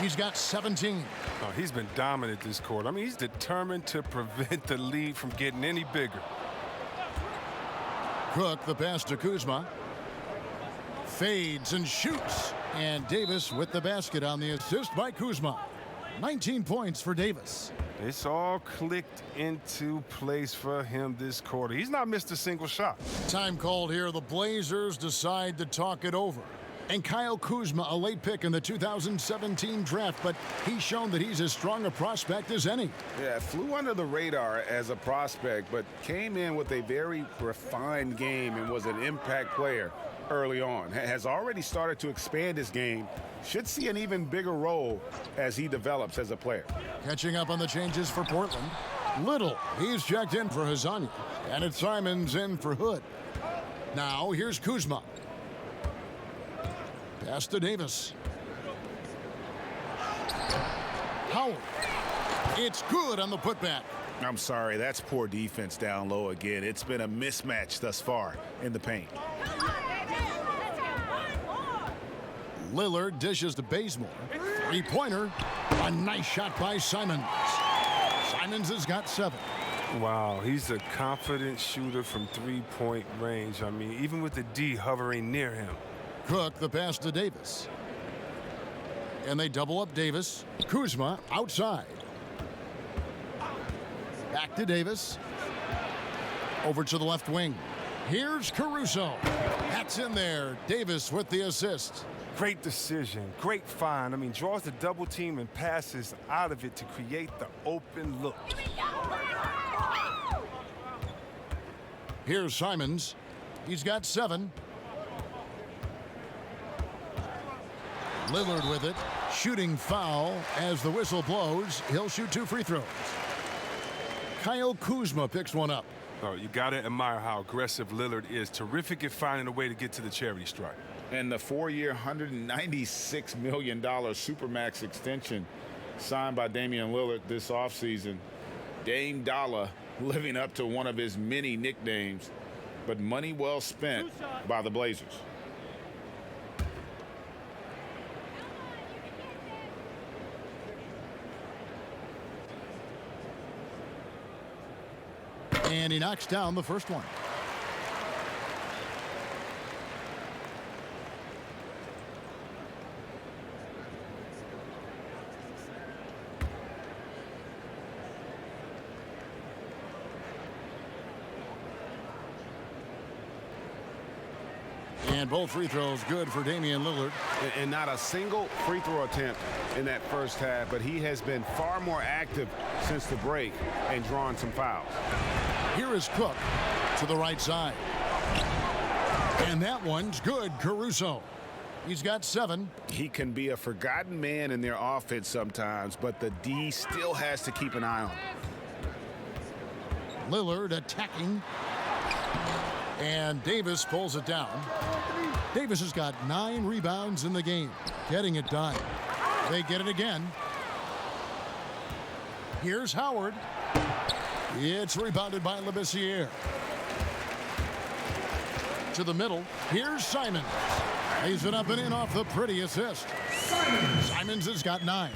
He's got 17. Oh, he's been dominant this quarter. I mean, he's determined to prevent the lead from getting any bigger. Cook, the pass to Kuzma. Fades and shoots. And Davis with the basket on the assist by Kuzma. 19 points for Davis. It's all clicked into place for him this quarter. He's not missed a single shot. Time called here. The Blazers decide to talk it over. And Kyle Kuzma, a late pick in the 2017 draft, but he's shown that he's as strong a prospect as any. Yeah, flew under the radar as a prospect, but came in with a very refined game and was an impact player early on. Has already started to expand his game. Should see an even bigger role as he develops as a player. Catching up on the changes for Portland. Little, he's checked in for Hazanya. And it's Simons in for Hood. Now here's Kuzma. Pass to Davis. Howard. It's good on the putback. I'm sorry, that's poor defense down low again. It's been a mismatch thus far in the paint. Lillard dishes to Bazemore. Three-pointer. A nice shot by Simons. Simons has got 7. Wow, he's a confident shooter from three-point range. I mean, even with the D hovering near him. Cook, the pass to Davis. And they double up Davis. Kuzma outside. Back to Davis. Over to the left wing. Here's Caruso. That's in there. Davis with the assist. Great decision, great find. I mean, draws the double team and passes out of it to create the open look. Here's Simons. He's got 7. Lillard with it. Shooting foul as the whistle blows. He'll shoot 2 free throws. Kyle Kuzma picks one up. Oh, you got to admire how aggressive Lillard is. Terrific at finding a way to get to the charity stripe. And the 4-year, $196 million Supermax extension signed by Damian Lillard this offseason. Dame Dollar living up to one of his many nicknames, but money well spent by the Blazers. And he knocks down the first one. And both free throws good for Damian Lillard. And not a single free throw attempt in that first half, but he has been far more active since the break and drawn some fouls. Here is Cook to the right side. And that one's good. Caruso. He's got 7. He can be a forgotten man in their offense sometimes, but the D still has to keep an eye on him. Lillard attacking. And Davis pulls it down. Davis has got 9 rebounds in the game. Getting it done. They get it again. Here's Howard. It's rebounded by Labissiere. To the middle. Here's Simons. Lays it up and in off the pretty assist. Simons has got 9.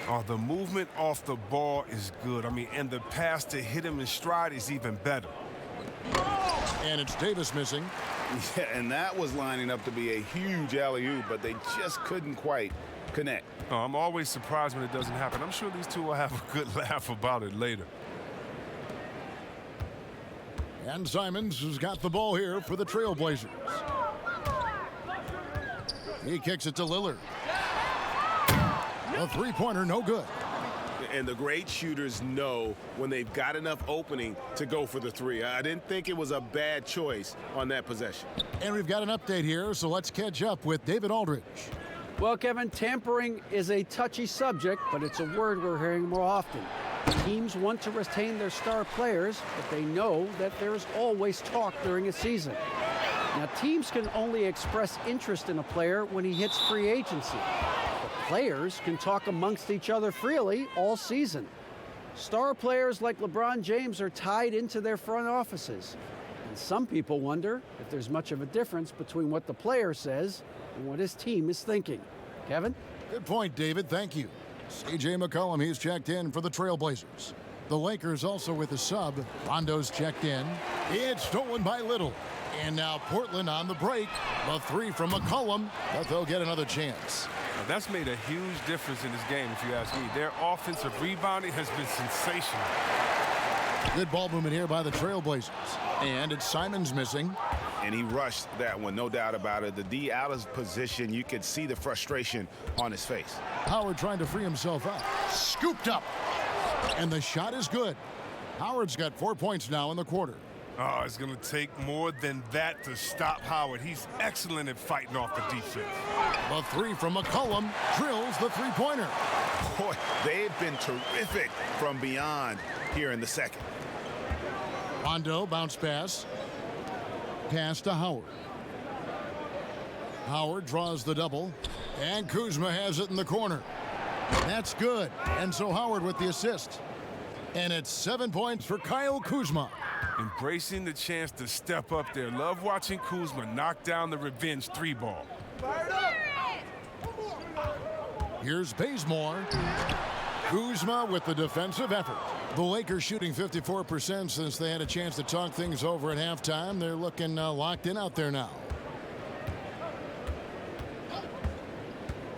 Oh, the movement off the ball is good. I mean, and the pass to hit him in stride is even better. And it's Davis missing. Yeah, and that was lining up to be a huge alley-oop, but they just couldn't quite connect. Oh, I'm always surprised when it doesn't happen. I'm sure these two will have a good laugh about it later. And Simons has got the ball here for the Trailblazers. He kicks it to Lillard. A three-pointer, no good. And the great shooters know when they've got enough opening to go for the 3. I didn't think it was a bad choice on that possession. And we've got an update here, so let's catch up with David Aldridge. Well, Kevin, tampering is a touchy subject, but it's a word we're hearing more often. Teams want to retain their star players, but they know that there's always talk during a season. Now, teams can only express interest in a player when he hits free agency. But players can talk amongst each other freely all season. Star players like LeBron James are tied into their front offices. And some people wonder if there's much of a difference between what the player says and what his team is thinking. Kevin? Good point, David. Thank you. C.J. McCollum, he's checked in for the Trailblazers. The Lakers also with a sub. Rondo's checked in. It's stolen by Little. And now Portland on the break. The three from McCollum, but they'll get another chance. Now, that's made a huge difference in this game, if you ask me. Their offensive rebounding has been sensational. Good ball movement here by the Trailblazers. And it's Simons missing. And he rushed that one, no doubt about it. The D out of position, you could see the frustration on his face. Howard trying to free himself up. Scooped up. And the shot is good. Howard's got 4 points now in the quarter. Oh, it's going to take more than that to stop Howard. He's excellent at fighting off the defense. The three from McCollum drills the three-pointer. Boy, they've been terrific from beyond here in the second. Rondo bounce pass. Pass to Howard. Howard draws the double. And Kuzma has it in the corner. That's good. And so Howard with the assist. And it's 7 points for Kyle Kuzma. Embracing the chance to step up there. Love watching Kuzma knock down the revenge three ball. Here's Bazemore. Kuzma with the defensive effort. The Lakers shooting 54% since they had a chance to talk things over at halftime. They're looking locked in out there now.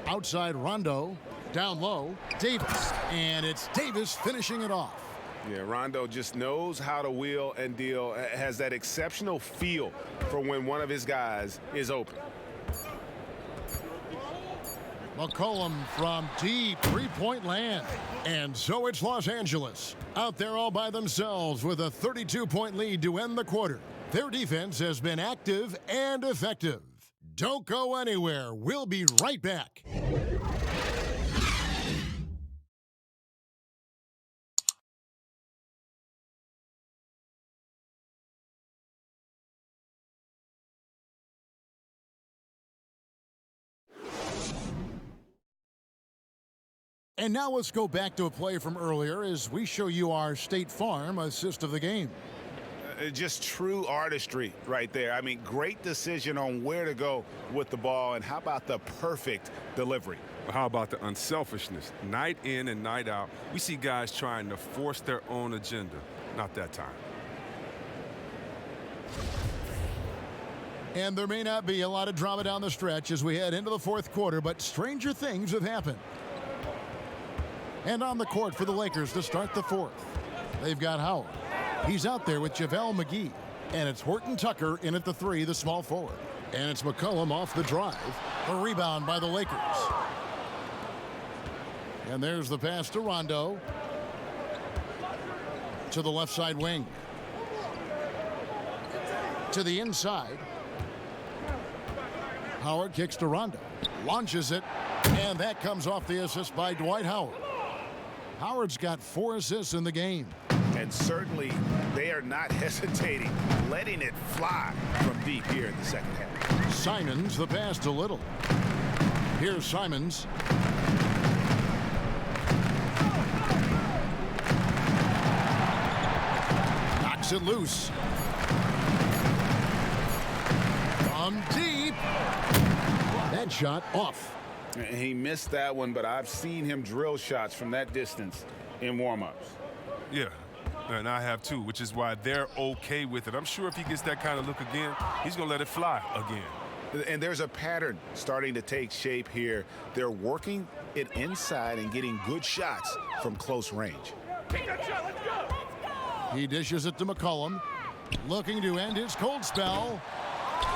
Outside Rondo. Down low. Davis. And it's Davis finishing it off. Yeah, Rondo just knows how to wheel and deal, has that exceptional feel for when one of his guys is open. McCollum from deep three-point land. And so it's Los Angeles out there all by themselves with a 32-point lead to end the quarter. Their defense has been active and effective. Don't go anywhere. We'll be right back. And now let's go back to a play from earlier as we show you our State Farm assist of the game. Just true artistry right there. I mean, great decision on where to go with the ball, and how about the perfect delivery? How about the unselfishness? Night in and night out, we see guys trying to force their own agenda. Not that time. And there may not be a lot of drama down the stretch as we head into the fourth quarter, but stranger things have happened. And on the court for the Lakers to start the fourth. They've got Howard. He's out there with JaVale McGee. And it's Horton Tucker in at the three, the small forward. And it's McCollum off the drive. A rebound by the Lakers. And there's the pass to Rondo. To the left side wing. To the inside. Howard kicks to Rondo. Launches it. And that comes off the assist by Dwight Howard. Howard's got 4 assists in the game. And certainly they are not hesitating, letting it fly from deep here in the second half. Simons, the pass to Little. Here's Simons. Knocks it loose. From deep. That shot off. He missed that one, but I've seen him drill shots from that distance in warm-ups. Yeah, and I have too, which is why they're okay with it. I'm sure if he gets that kind of look again, he's going to let it fly again. And there's a pattern starting to take shape here. They're working it inside and getting good shots from close range. Take that shot, let's go! He dishes it to McCollum, looking to end his cold spell.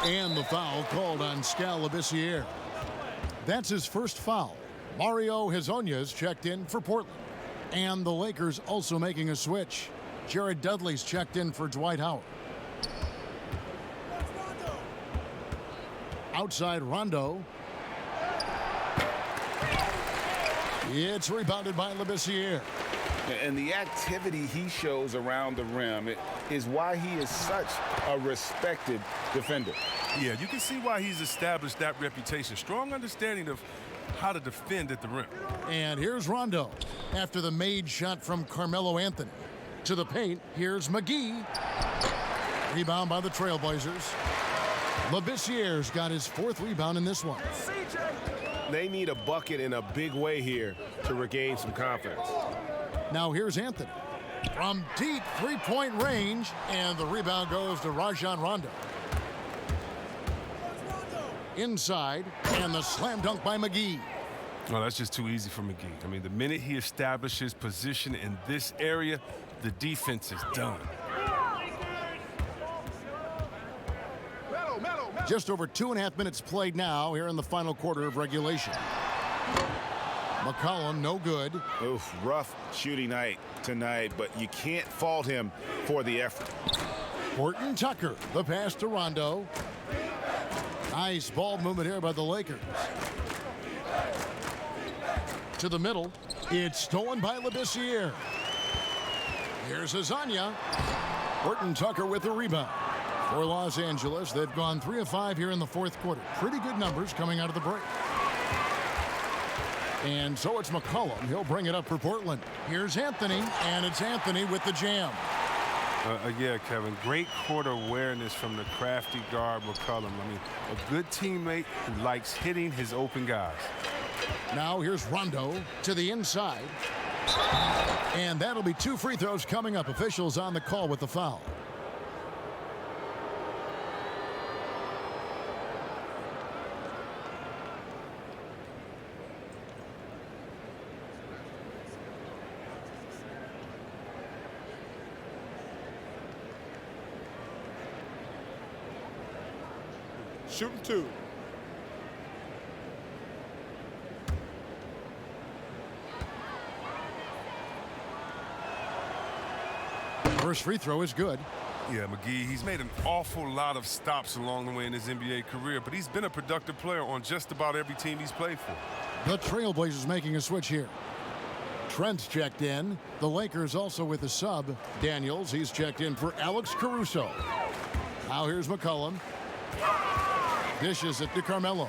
And the foul called on Skal Labissiere. That's his first foul. Mario Hezonja's checked in for Portland. And the Lakers also making a switch. Jared Dudley's checked in for Dwight Howard. Outside Rondo. It's rebounded by Labissiere. And the activity he shows around the rim is why he is such a respected defender. Yeah, you can see why he's established that reputation. Strong understanding of how to defend at the rim. And here's Rondo after the made shot from Carmelo Anthony. To the paint, here's McGee. Rebound by the Trailblazers. Labissiere's got his 4th rebound in this one. They need a bucket in a big way here to regain some confidence. Now here's Anthony from deep three-point range, and the rebound goes to Rajon Rondo. Inside, and the slam dunk by McGee. No, that's just too easy for McGee. I mean, the minute he establishes position in this area, the defense is done. Just over 2.5 minutes played now here in the final quarter of regulation. McCollum, no good. Oof, rough shooting night tonight, but you can't fault him for the effort. Horton Tucker, the pass to Rondo. Nice ball movement here by the Lakers. To the middle. It's stolen by Labissiere. Here's Azania. Horton Tucker with the rebound. For Los Angeles, they've gone 3 of 5 here in the 4th quarter. Pretty good numbers coming out of the break. And so it's McCollum. He'll bring it up for Portland. Here's Anthony, and it's Anthony with the jam. Yeah, Kevin, great court awareness from the crafty guard McCollum. I mean, a good teammate who likes hitting his open guys. Now here's Rondo to the inside. And that'll be 2 free throws coming up. Officials on the call with the foul. Shooting 2. First free throw is good. Yeah, McGee, he's made an awful lot of stops along the way in his NBA career, but he's been a productive player on just about every team he's played for. The Trailblazers making a switch here. Trent's checked in. The Lakers also with a sub. Daniels, he's checked in for Alex Caruso. Now here's McCollum. Dishes it to Carmelo.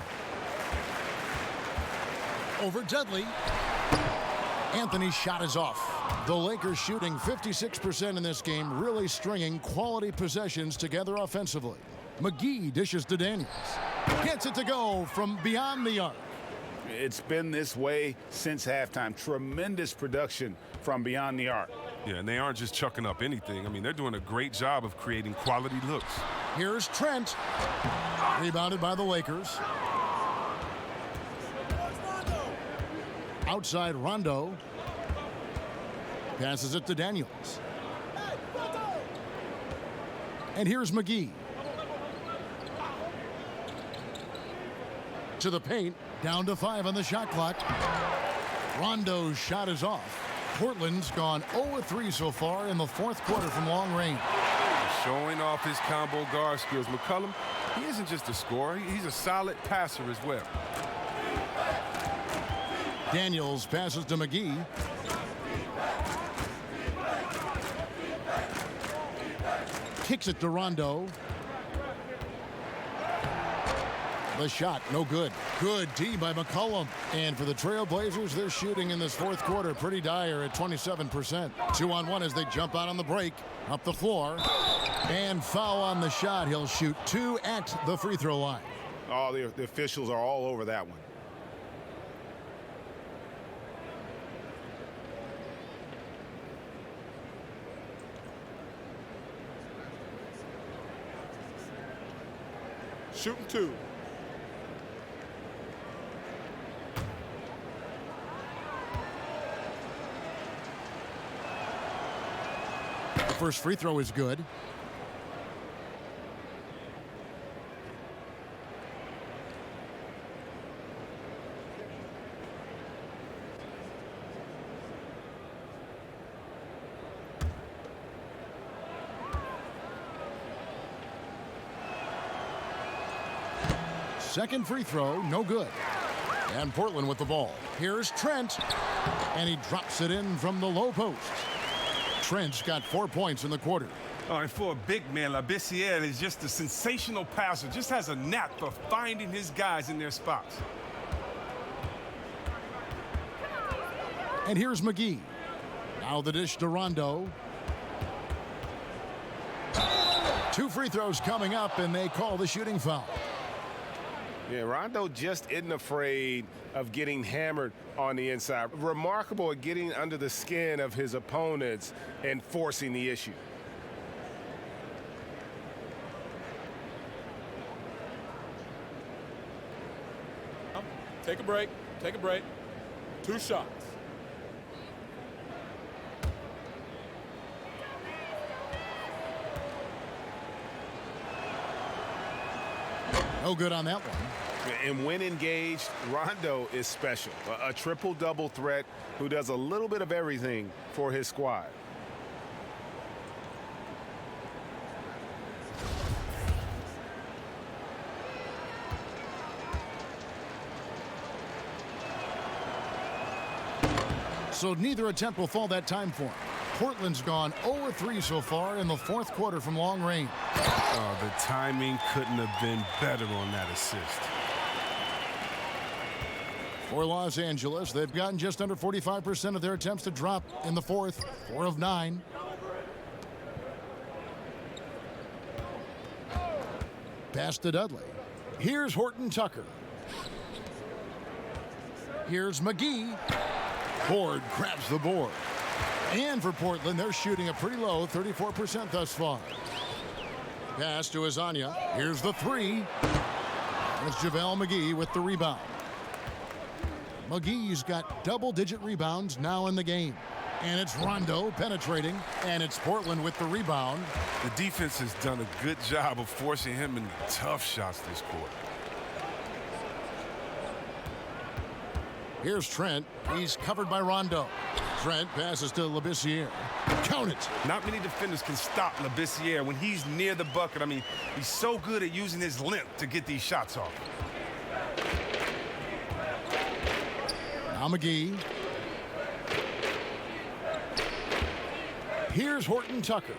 Over Dudley. Anthony's shot is off. The Lakers shooting 56% in this game, really stringing quality possessions together offensively. McGee dishes to Daniels. Gets it to go from beyond the arc. It's been this way since halftime. Tremendous production from beyond the arc. Yeah, and they aren't just chucking up anything. I mean, they're doing a great job of creating quality looks. Here's Trent. Rebounded by the Lakers. Outside Rondo. Passes it to Daniels. And here's McGee. To the paint. Down to 5 on the shot clock. Rondo's shot is off. Portland's gone 0-3 so far in the 4th quarter from long range. Showing off his combo guard skills. McCollum, he isn't just a scorer. He's a solid passer as well. Daniels passes to McGee. Kicks it to Rondo. The shot, no good. Good D by McCollum. And for the Trailblazers, they're shooting in this 4th quarter pretty dire at 27%. 2-on-1 as they jump out on the break. Up the floor. And foul on the shot. He'll shoot 2 at the free throw line. Oh, the officials are all over that one. Shooting 2. The first free throw is good. Second free throw, no good. And Portland with the ball. Here's Trent. And he drops it in from the low post. Trent's got 4 points in the quarter. All right, for a big man, Labissiere is just a sensational passer. Just has a knack for finding his guys in their spots. And here's McGee. Now the dish to Rondo. 2 free throws coming up, and they call the shooting foul. Yeah, Rondo just isn't afraid of getting hammered on the inside. Remarkable at getting under the skin of his opponents and forcing the issue. Take a break. Take a break. 2 shots. No good on that one. And when engaged, Rondo is special. A triple-double threat who does a little bit of everything for his squad. So neither attempt will fall that time for him. Portland's gone 0-3 so far in the 4th quarter from long range. Oh, the timing couldn't have been better on that assist. For Los Angeles, they've gotten just under 45% of their attempts to drop in the 4th, 4 of 9. Pass to Dudley. Here's Horton Tucker. Here's McGee. Ford grabs the board. And for Portland, they're shooting a pretty low 34% thus far. Pass to Azania. Here's the 3. It's JaVale McGee with the rebound. McGee's got double-digit rebounds now in the game. And it's Rondo penetrating, and it's Portland with the rebound. The defense has done a good job of forcing him into tough shots this quarter. Here's Trent. He's covered by Rondo. Trent passes to Labissiere. Count it. Not many defenders can stop Labissiere when he's near the bucket. I mean, he's so good at using his length to get these shots off. Now McGee. Here's Horton Tucker.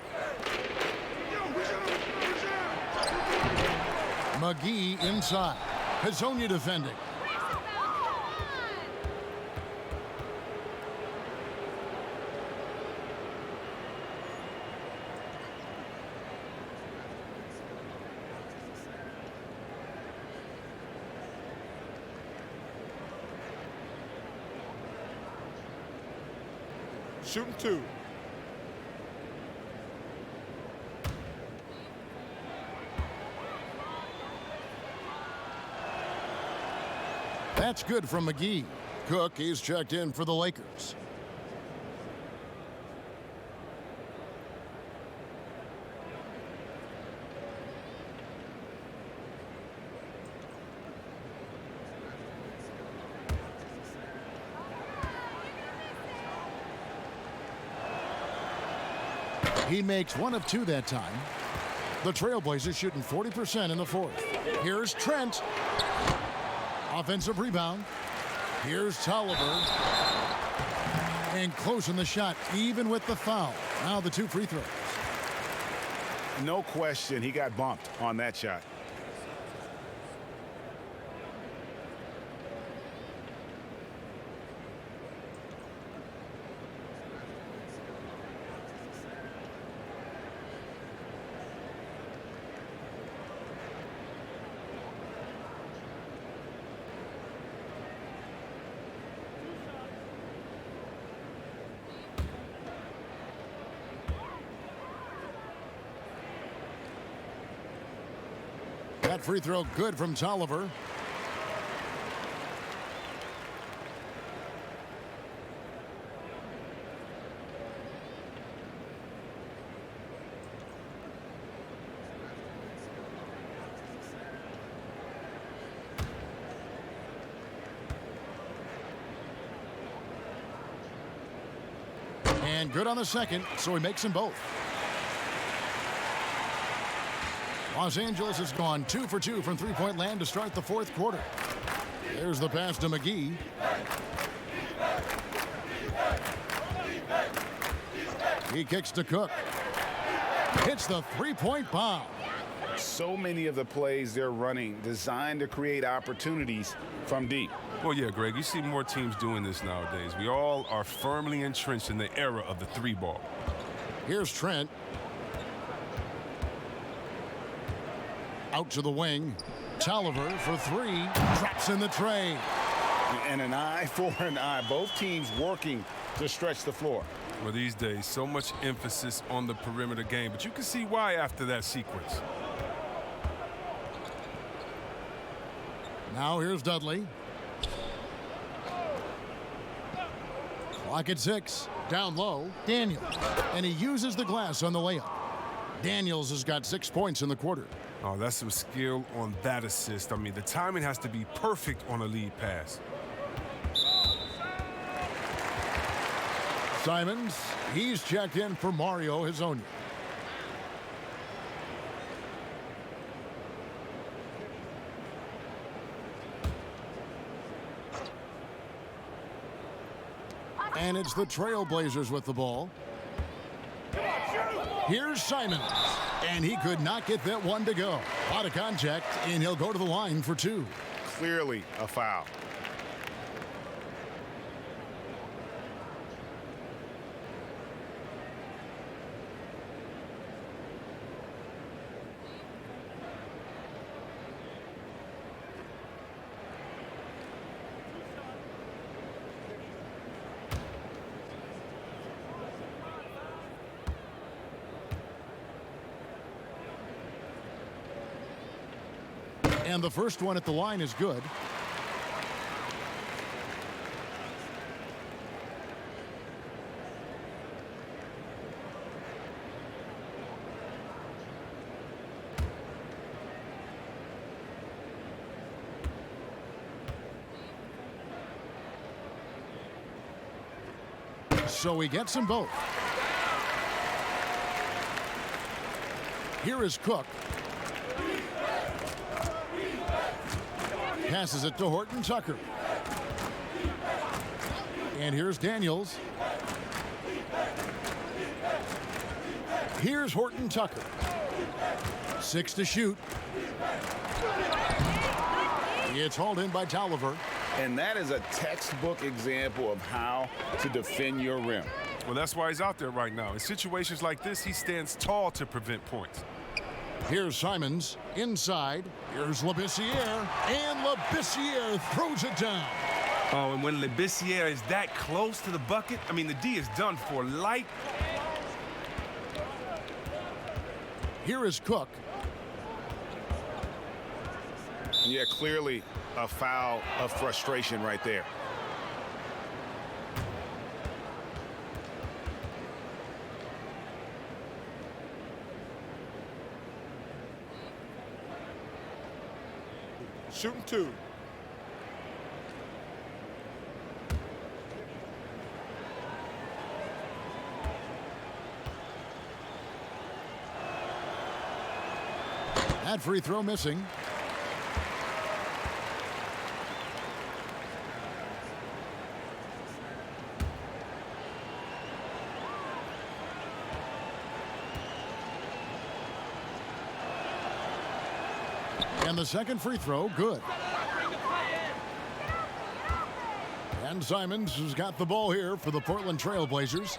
McGee inside. Hezonja defending. Shooting 2. That's good from McGee. Cook, he's checked in for the Lakers. He makes 1 of 2 that time. The Trailblazers shooting 40% in the 4th. Here's Trent. Offensive rebound. Here's Tolliver. And closing the shot, even with the foul. Now the 2 free throws. No question, he got bumped on that shot. That free throw good from Tolliver. And good on the second, so he makes them both. Los Angeles has gone 2 for 2 from three-point land to start the 4th quarter. There's the pass to McGee. He kicks to Cook. Hits the three-point bomb. So many of the plays they're running designed to create opportunities from deep. Well, yeah, Greg, you see more teams doing this nowadays. We all are firmly entrenched in the era of the three ball. Here's Trent. Out to the wing. Tolliver for three. Drops in the tray. And an eye for an eye. Both teams working to stretch the floor. Well, these days, so much emphasis on the perimeter game, but you can see why after that sequence. Now here's Dudley. Clock at 6. Down low. Daniels. And he uses the glass on the layup. Daniels has got 6 points in the quarter. Oh, that's some skill on that assist. I mean, the timing has to be perfect on a lead pass. Simons, he's checked in for Mario Hezonja. And it's the Trailblazers with the ball. Here's Simons. And he could not get that one to go. Out of contact, and he'll go to the line for 2. Clearly a foul. And the first one at the line is good. So he gets them both. Here is Cook. Passes it to Horton Tucker. And here's Daniels. Here's Horton Tucker. 6 to shoot. It's hauled in by Tolliver. And that is a textbook example of how to defend your rim. Well, that's why he's out there right now. In situations like this, he stands tall to prevent points. Here's Simons inside. Here's Labissiere. And Labissiere throws it down. Oh, and when Labissiere is that close to the bucket, I mean, the D is done for. Light. Here is Cook. Yeah, clearly a foul of frustration right there. Shooting 2. That free throw missing. And the second free throw, good. And Simons has got the ball here for the Portland Trailblazers.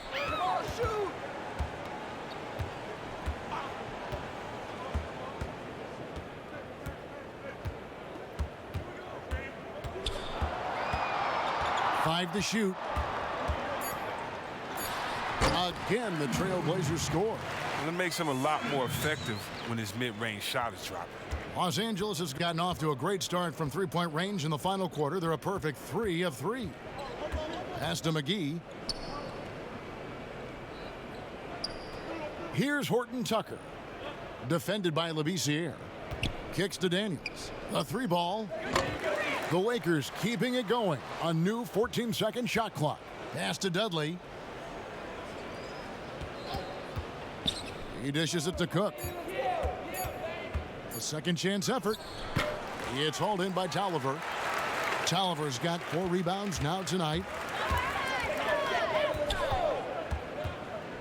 Five to shoot. Again, the Trailblazers score. And it makes him a lot more effective when his mid-range shot is dropping. Los Angeles has gotten off to a great start from three-point range in the final quarter. They're a perfect 3 of 3. Pass to McGee. Here's Horton Tucker. Defended by Labissiere. Kicks to Daniels. A 3 ball. The Lakers keeping it going. A new 14-second shot clock. Pass to Dudley. He dishes it to Cook. A second chance effort. It's hauled in by Tolliver. Tolliver's got 4 rebounds now tonight.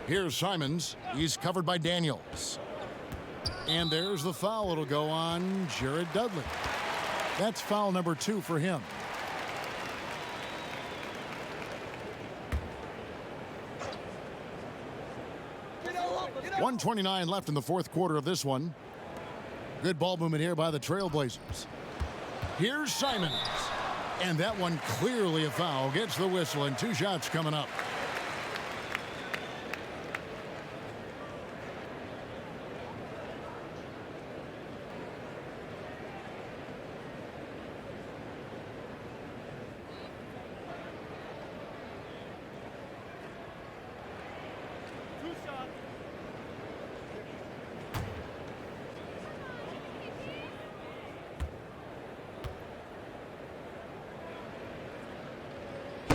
Here's Simons. He's covered by Daniels. And there's the foul. It'll go on Jared Dudley. That's foul number 2 for him. .129 left in the fourth quarter of this one. Good ball movement here by the Trailblazers. Here's Simons. And that one clearly a foul. Gets the whistle, and 2 shots coming up.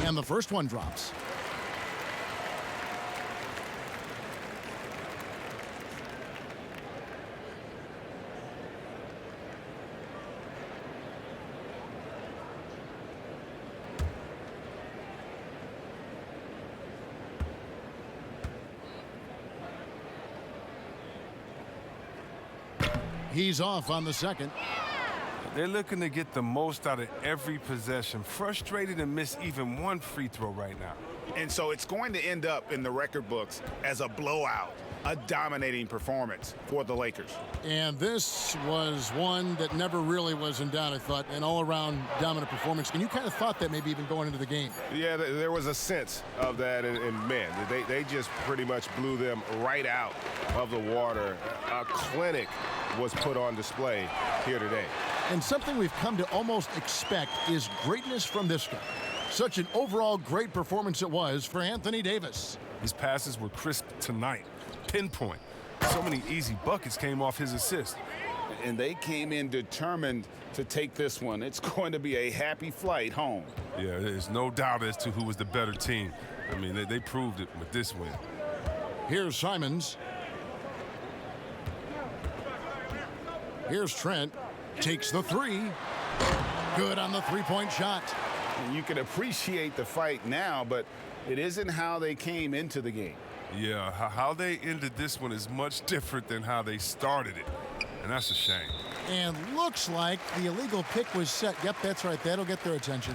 And the first one drops. He's off on the second. They're looking to get the most out of every possession. Frustrated to miss even one free throw right now. And so it's going to end up in the record books as a blowout, a dominating performance for the Lakers. And this was one that never really was in doubt, I thought, an all-around dominant performance. And you kind of thought that maybe even going into the game. Yeah, there was a sense of that, and man, they just pretty much blew them right out of the water. A clinic was put on display here today. And something we've come to almost expect is greatness from this guy. Such an overall great performance it was for Anthony Davis. His passes were crisp tonight. Pinpoint. So many easy buckets came off his assist. And they came in determined to take this one. It's going to be a happy flight home. Yeah, there's no doubt as to who was the better team. I mean, they proved it with this win. Here's Simons. Here's Trent. Takes the 3. Good on the 3-point shot. You can appreciate the fight now, but it isn't how they came into the game. Yeah, how they ended this one is much different than how they started it. And that's a shame. And looks like the illegal pick was set. Yep, that's right. That'll get their attention.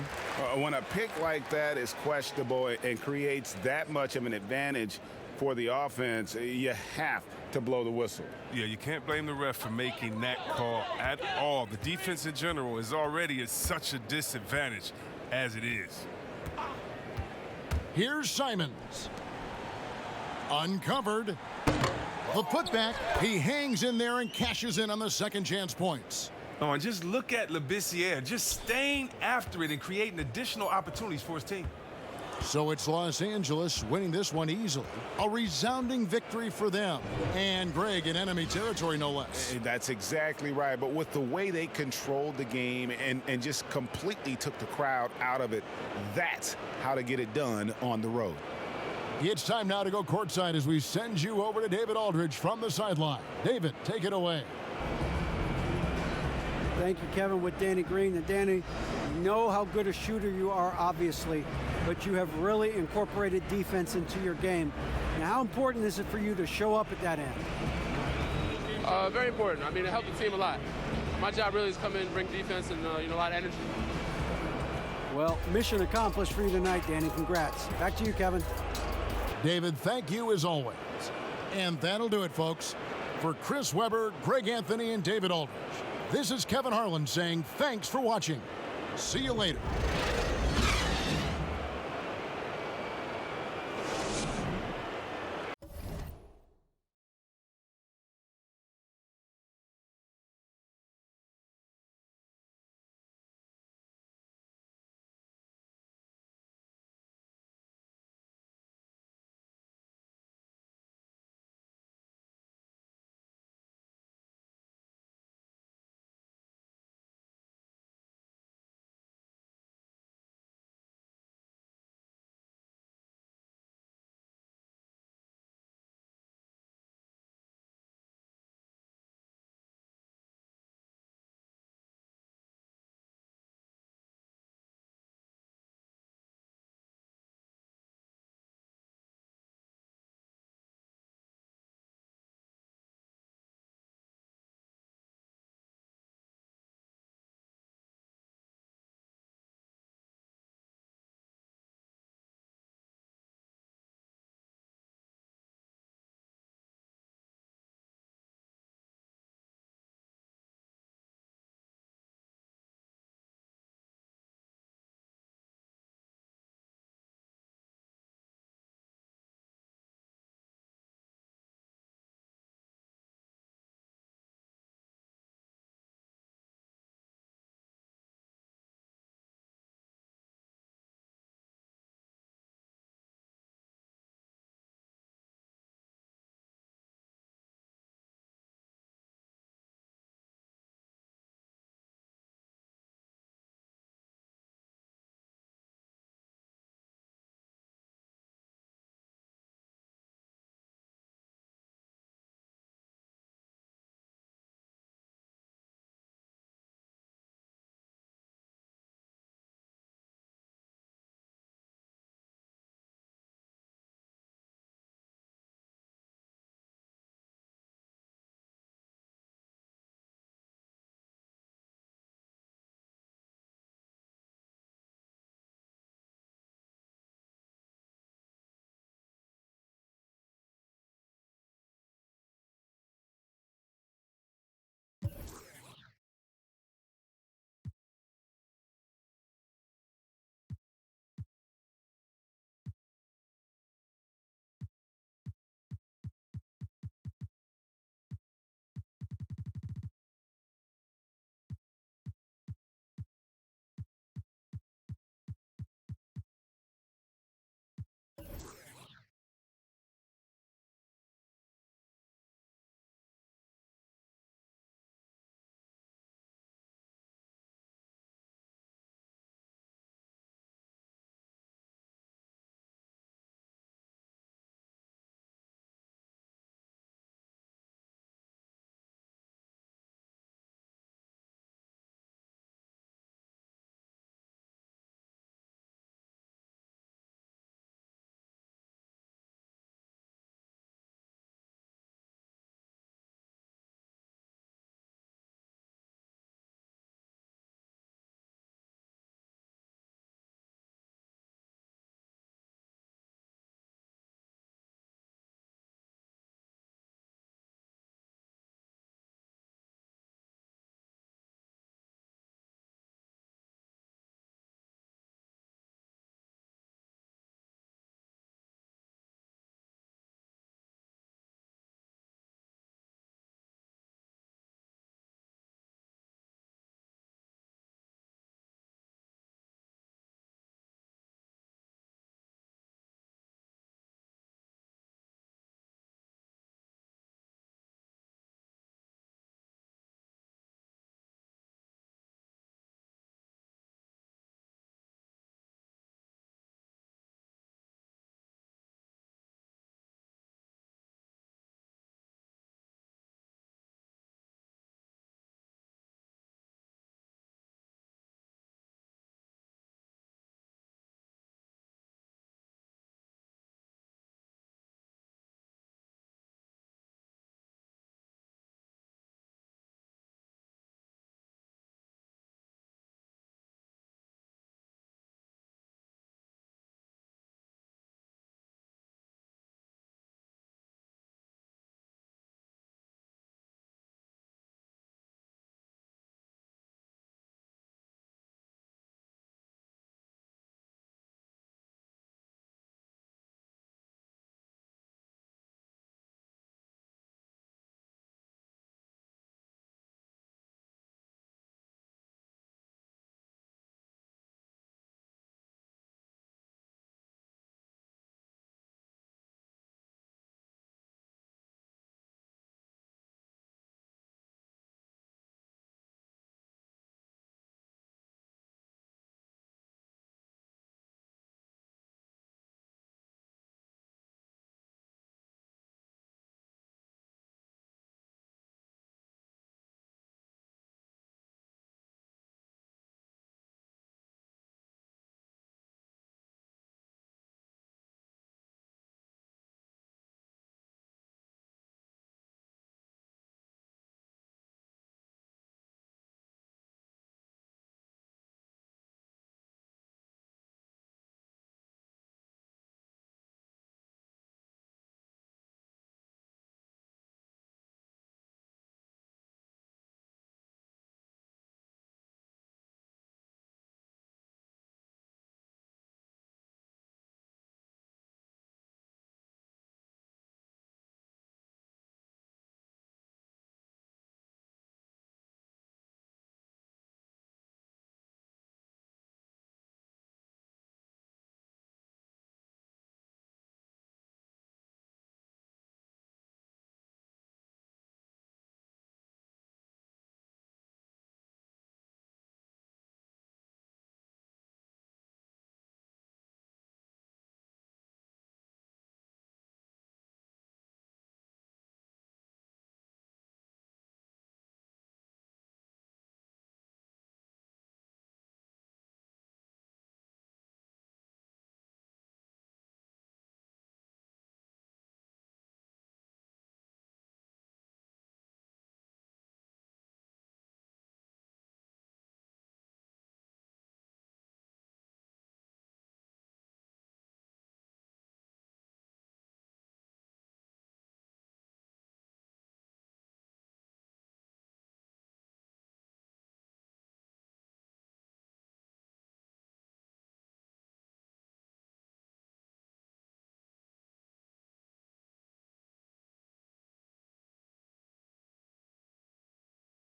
When a pick like that is questionable and creates that much of an advantage for the offense, you have to blow the whistle. Yeah, you can't blame the ref for making that call at all. The defense in general is already at such a disadvantage as it is. Here's Simons. Uncovered. The putback. He hangs in there and cashes in on the second chance points. Oh, and just look at Labissiere, just staying after it and creating additional opportunities for his team. So it's Los Angeles winning this one easily. A resounding victory for them. And Greg in enemy territory, no less. That's exactly right. But with the way they controlled the game and just completely took the crowd out of it, that's how to get it done on the road. It's time now to go courtside as we send you over to David Aldridge from the sideline. David, take it away. Thank you, Kevin, with Danny Green. And Danny, you know how good a shooter you are, obviously, but you have really incorporated defense into your game. Now, how important is it for you to show up at that end? Very important. I mean, it helped the team a lot. My job really is come in and bring defense and, a lot of energy. Well, mission accomplished for you tonight, Danny. Congrats. Back to you, Kevin. David, thank you as always. And that'll do it, folks. For Chris Webber, Greg Anthony, and David Aldridge, this is Kevin Harlan saying thanks for watching. See you later.